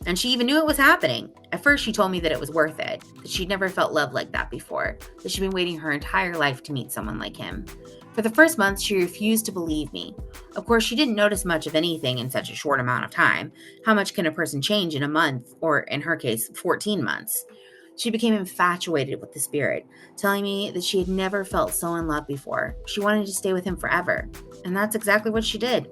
And she even knew it was happening. At first, she told me that it was worth it, that she'd never felt love like that before, that she'd been waiting her entire life to meet someone like him. For the first month, she refused to believe me. Of course, she didn't notice much of anything in such a short amount of time. How much can a person change in a month, or in her case, 14 months? She became infatuated with the spirit, telling me that she had never felt so in love before. She wanted to stay with him forever. And that's exactly what she did.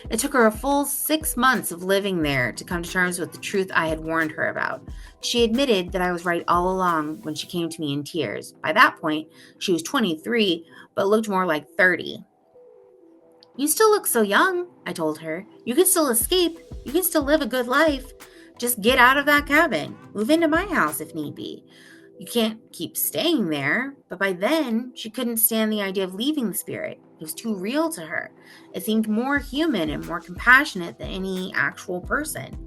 It took her a full 6 months of living there to come to terms with the truth I had warned her about. She admitted that I was right all along when she came to me in tears. By that point, she was 23, but looked more like 30. You still look so young, I told her. You can still escape. You can still live a good life. Just get out of that cabin. Move into my house if need be. You can't keep staying there. But by then, she couldn't stand the idea of leaving the spirit. It was too real to her. It seemed more human and more compassionate than any actual person.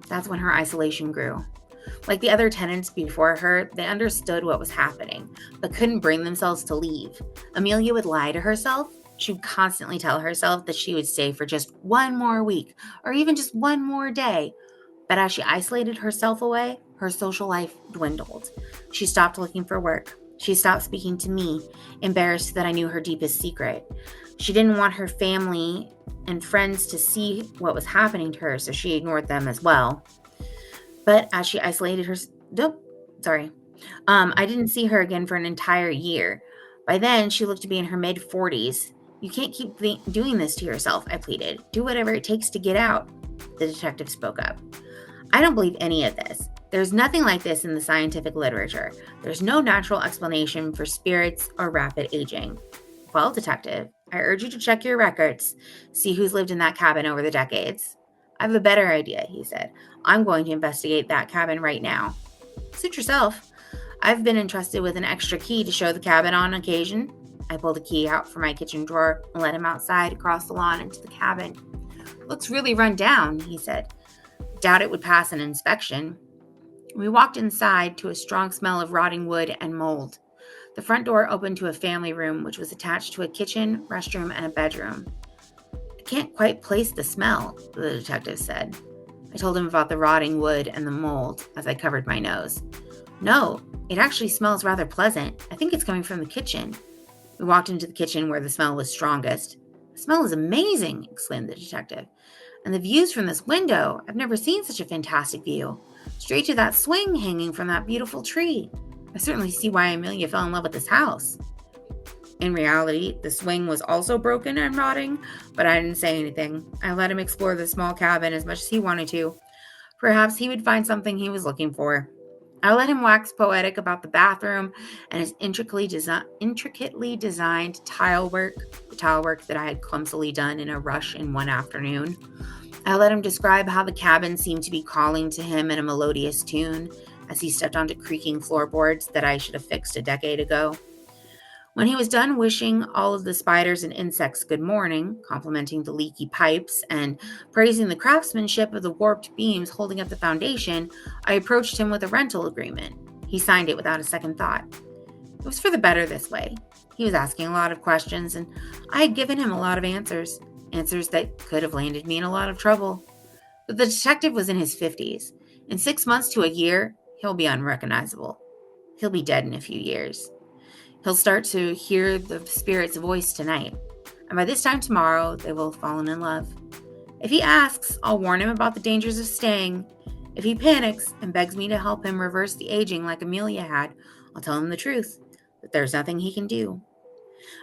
That's when her isolation grew. Like the other tenants before her, they understood what was happening, but couldn't bring themselves to leave. Amelia would lie to herself. She would constantly tell herself that she would stay for just one more week, or even just one more day. But as she isolated herself away, her social life dwindled. She stopped looking for work. She stopped speaking to me, embarrassed that I knew her deepest secret. She didn't want her family and friends to see what was happening to her, so she ignored them as well. But as she isolated I didn't see her again for an entire year. By then, she looked to be in her mid-40s. You can't keep doing this to yourself, I pleaded. Do whatever it takes to get out. The detective spoke up. I don't believe any of this. There's nothing like this in the scientific literature. There's no natural explanation for spirits or rapid aging. Well, detective, I urge you to check your records, see who's lived in that cabin over the decades. I have a better idea, he said. I'm going to investigate that cabin right now. Suit yourself. I've been entrusted with an extra key to show the cabin on occasion. I pulled a key out from my kitchen drawer and led him outside across the lawn into the cabin. Looks really run down, he said. Doubt it would pass an inspection. We walked inside to a strong smell of rotting wood and mold. The front door opened to a family room, which was attached to a kitchen, restroom, and a bedroom. I can't quite place the smell, the detective said. I told him about the rotting wood and the mold as I covered my nose. No, it actually smells rather pleasant. I think it's coming from the kitchen. We walked into the kitchen where the smell was strongest. The smell is amazing, exclaimed the detective. And the views from this window, I've never seen such a fantastic view. Straight to that swing hanging from that beautiful tree. I certainly see why Amelia fell in love with this house. In reality, the swing was also broken and rotting, but I didn't say anything. I let him explore the small cabin as much as he wanted to. Perhaps he would find something he was looking for. I let him wax poetic about the bathroom and his intricately designed tile work, the tile work that I had clumsily done in a rush in one afternoon. I let him describe how the cabin seemed to be calling to him in a melodious tune as he stepped onto creaking floorboards that I should have fixed a decade ago. When he was done wishing all of the spiders and insects good morning, complimenting the leaky pipes, and praising the craftsmanship of the warped beams holding up the foundation, I approached him with a rental agreement. He signed it without a second thought. It was for the better this way. He was asking a lot of questions, and I had given him a lot of answers that could have landed me in a lot of trouble. But the detective was in his 50s. In 6 months to a year, he'll be unrecognizable. He'll be dead in a few years. He'll start to hear the spirit's voice tonight, and by this time tomorrow, they will have fallen in love. If he asks, I'll warn him about the dangers of staying. If he panics and begs me to help him reverse the aging like Amelia had, I'll tell him the truth, that there's nothing he can do.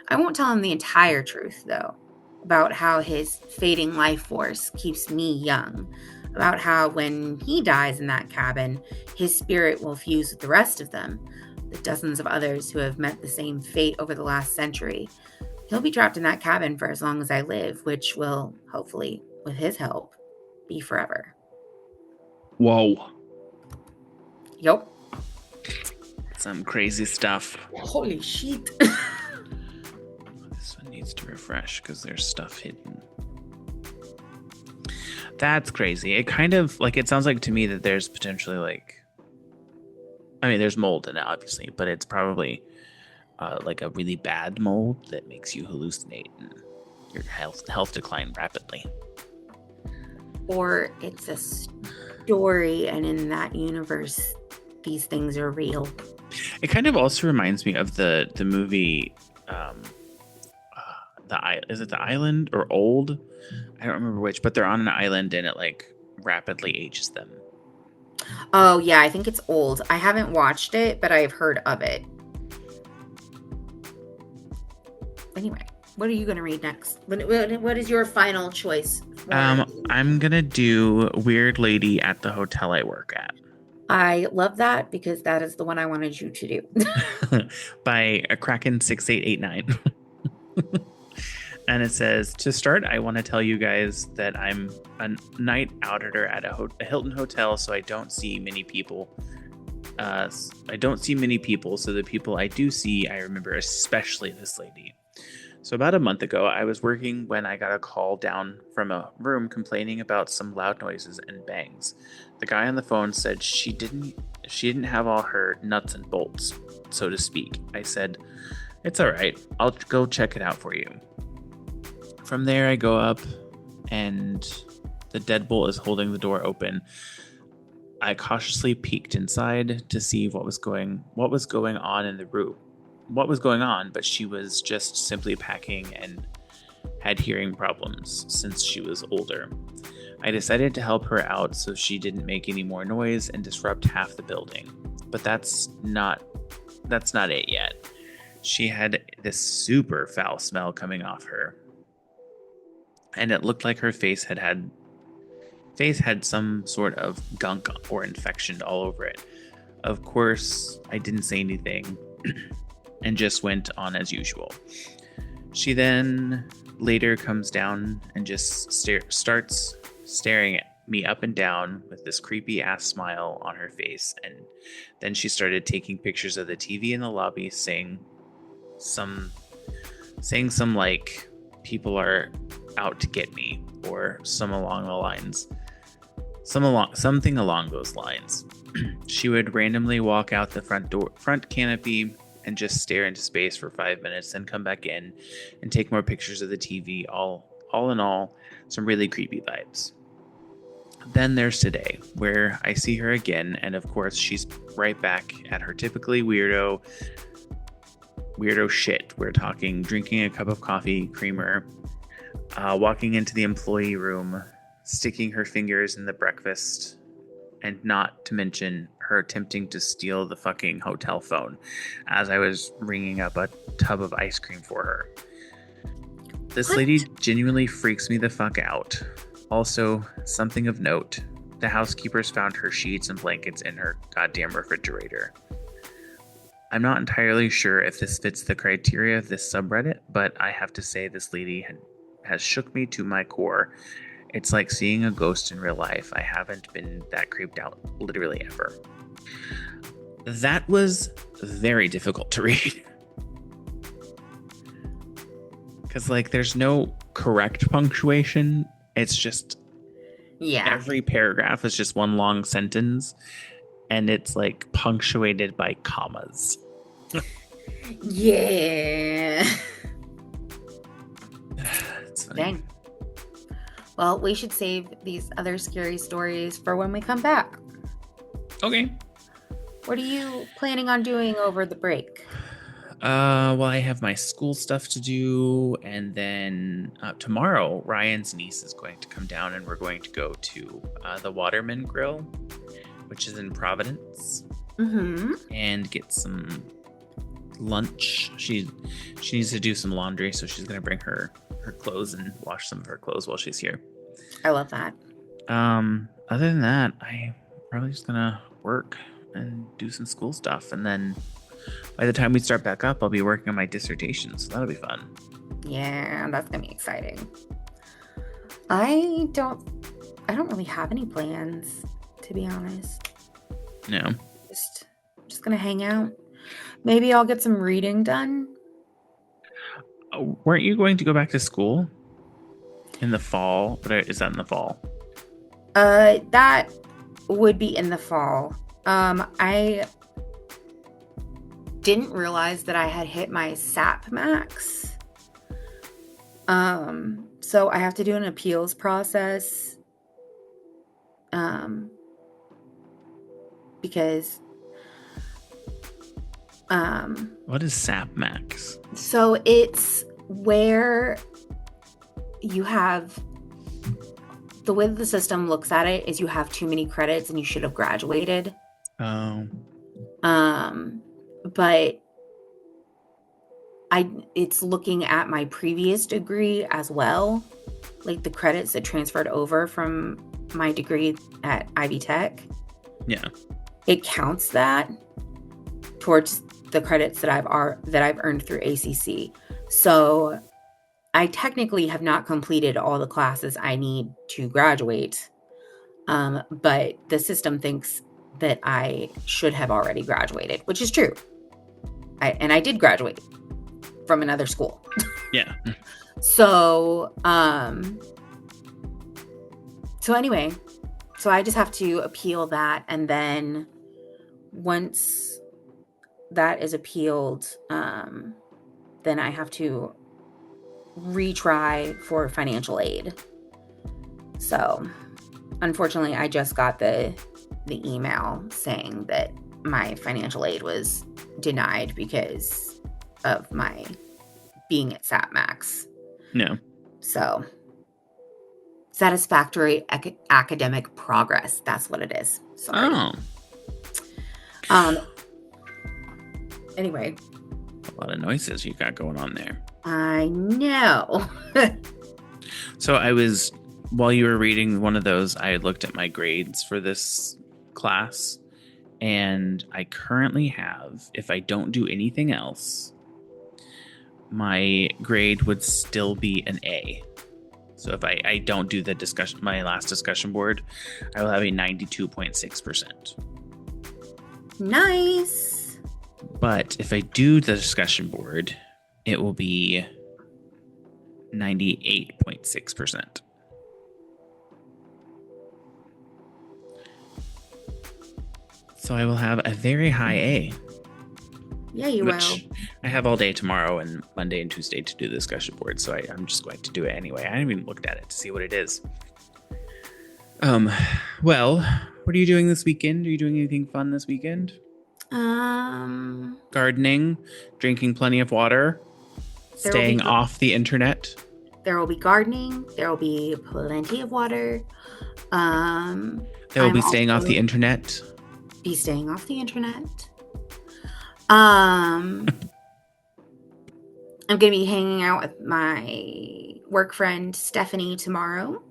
I won't tell him the entire truth, though, about how his fading life force keeps me young, about how when he dies in that cabin, his spirit will fuse with the rest of them, the dozens of others who have met the same fate over the last century. He'll be trapped in that cabin for as long as I live, which will, hopefully, with his help, be forever. Whoa. Yup. Some crazy stuff. Holy shit. This one needs to refresh because there's stuff hidden. That's crazy. It kind of, like, it sounds like to me that there's potentially, like, I mean, there's mold in it, obviously, but it's probably like a really bad mold that makes you hallucinate and your health decline rapidly. Or it's a story, and in that universe, these things are real. It kind of also reminds me of the movie, is it The Island or Old? I don't remember which, but they're on an island and it like rapidly ages them. Oh, yeah, I think it's Old. I haven't watched it, but I've heard of it. Anyway, what are you going to read next? What is your final choice? I'm going to do Weird Lady at the Hotel I Work At. I love that because that is the one I wanted you to do. By a Kraken 6889. And it says, to start, I want to tell you guys that I'm a night outer at a Hilton hotel, so I don't see many people. So the people I do see, I remember especially this lady. So about a month ago, I was working when I got a call down from a room complaining about some loud noises and bangs. The guy on the phone said she didn't have all her nuts and bolts, so to speak. I said, it's all right. I'll go check it out for you. From there, I go up, and the deadbolt is holding the door open. I cautiously peeked inside to see what was going on in the room. What was going on, but she was just simply packing and had hearing problems since she was older. I decided to help her out so she didn't make any more noise and disrupt half the building. But that's not it yet. She had this super foul smell coming off her. And it looked like her face had some sort of gunk or infection all over it. Of course, I didn't say anything and just went on as usual. She then later comes down and just starts staring at me up and down with this creepy ass smile on her face. And then she started taking pictures of the TV in the lobby, saying some like, people are out to get me, or something along those lines. She would randomly walk out the front canopy and just stare into space for 5 minutes, then come back in and take more pictures of the TV. All in all, some really creepy vibes. Then there's today, where I see her again, and of course she's right back at her typically weirdo shit. We're talking drinking a cup of coffee creamer, walking into the employee room, sticking her fingers in the breakfast, and not to mention her attempting to steal the fucking hotel phone as I was ringing up a tub of ice cream for her. This lady genuinely freaks me the fuck out. Also, something of note, The housekeepers found her sheets and blankets in her goddamn refrigerator. I'm not entirely sure if this fits the criteria of this subreddit, but I have to say this lady has shook me to my core. It's like seeing a ghost in real life. I haven't been that creeped out literally ever. That was very difficult to read. Because, like, there's no correct punctuation. It's just every paragraph is just one long sentence, and it's like punctuated by commas. Yeah. It's funny. Dang. Well, we should save these other scary stories for when we come back. Okay. What are you planning on doing over the break? Well, I have my school stuff to do, and then tomorrow Ryan's niece is going to come down, and we're going to go to the Waterman Grill, which is in Providence, and get some lunch. She needs to do some laundry, so she's going to bring her clothes and wash some of her clothes while she's here. I love that. Other than that, I'm probably just gonna work and do some school stuff, and then by the time we start back up, I'll be working on my dissertation, so that'll be fun. Yeah, that's gonna be exciting. I don't really have any plans, to be honest. No. Just gonna hang out. Maybe I'll get some reading done. Weren't you going to go back to school in the fall? But is that in the fall? That would be in the fall. I didn't realize that I had hit my SAP max. So I have to do an appeals process. Because what is SAP max? So it's where you have, the way that the system looks at it is you have too many credits and you should have graduated. Oh. But it's looking at my previous degree as well, like the credits that transferred over from my degree at Ivy Tech. Yeah. It counts that towards the credits that I've earned through ACC. So I technically have not completed all the classes I need to graduate. But the system thinks that I should have already graduated, which is true. I did graduate from another school. Yeah. So anyway, so I just have to appeal that, and then once that is appealed, then I have to retry for financial aid. So unfortunately, I just got the email saying that my financial aid was denied because of my being at SAT max. No. So satisfactory academic progress. That's what it is. Sorry. Oh. Anyway. A lot of noises you got going on there. I know. So while you were reading one of those, I had looked at my grades for this class, and I currently have, if I don't do anything else, my grade would still be an A. So if I don't do my last discussion board, I will have a 92.6%. Nice. But if I do the discussion board, it will be 98.6%. So I will have a very high A. Yeah, you will. I have all day tomorrow and Monday and Tuesday to do the discussion board, so I'm just going to do it anyway. I haven't even looked at it to see what it is. Well, what are you doing this weekend? Are you doing anything fun this weekend? Gardening, drinking plenty of water, staying off the internet. There will be gardening. There will be plenty of water. There will be staying off the internet. Be staying off the internet. I'm going to be hanging out with my work friend Stephanie tomorrow,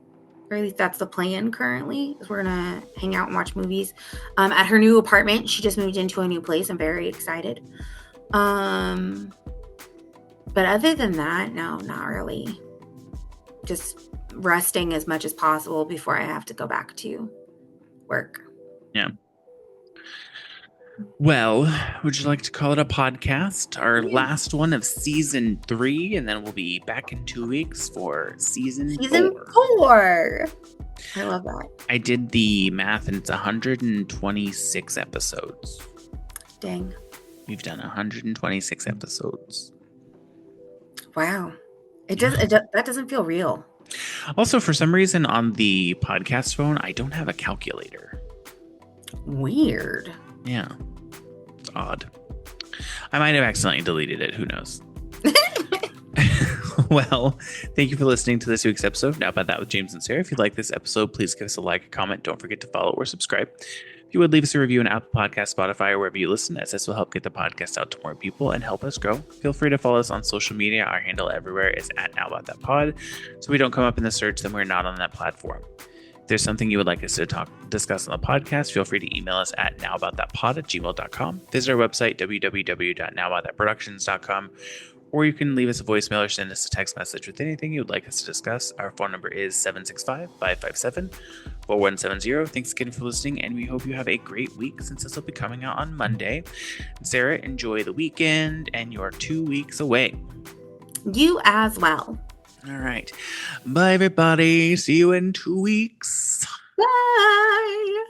Or at least that's the plan currently, is we're going to hang out and watch movies. At her new apartment. She just moved into a new place. I'm very excited. But other than that, no, not really. Just resting as much as possible before I have to go back to work. Yeah. Well, would you like to call it a podcast? Our last one of season 3, and then we'll be back in 2 weeks for season 4. I love that. I did the math, and it's 126 episodes. Dang. We've done 126 episodes. Wow. That doesn't feel real. Also, for some reason on the podcast phone, I don't have a calculator. Weird. Yeah. It's odd. I might have accidentally deleted it. Who knows? Well, thank you for listening to this week's episode of Now About That with James and Sarah. If you like this episode, please give us a like, a comment. Don't forget to follow or subscribe. If you would leave us a review on Apple Podcasts, Spotify, or wherever you listen, as this will help get the podcast out to more people and help us grow. Feel free to follow us on social media. Our handle everywhere is at Now About That Pod. So we don't come up in the search, then we're not on that platform. If there's something you would like us to discuss on the podcast, feel free to email us at nowaboutThatPod@gmail.com. Visit our website, www.nowaboutThatproductions.com, or you can leave us a voicemail or send us a text message with anything you would like us to discuss. Our phone number is 765-557-4170. Thanks again for listening, and we hope you have a great week since this will be coming out on Monday. Sarah, enjoy the weekend, and you're 2 weeks away. You as well. All right. Bye, everybody. See you in 2 weeks. Bye.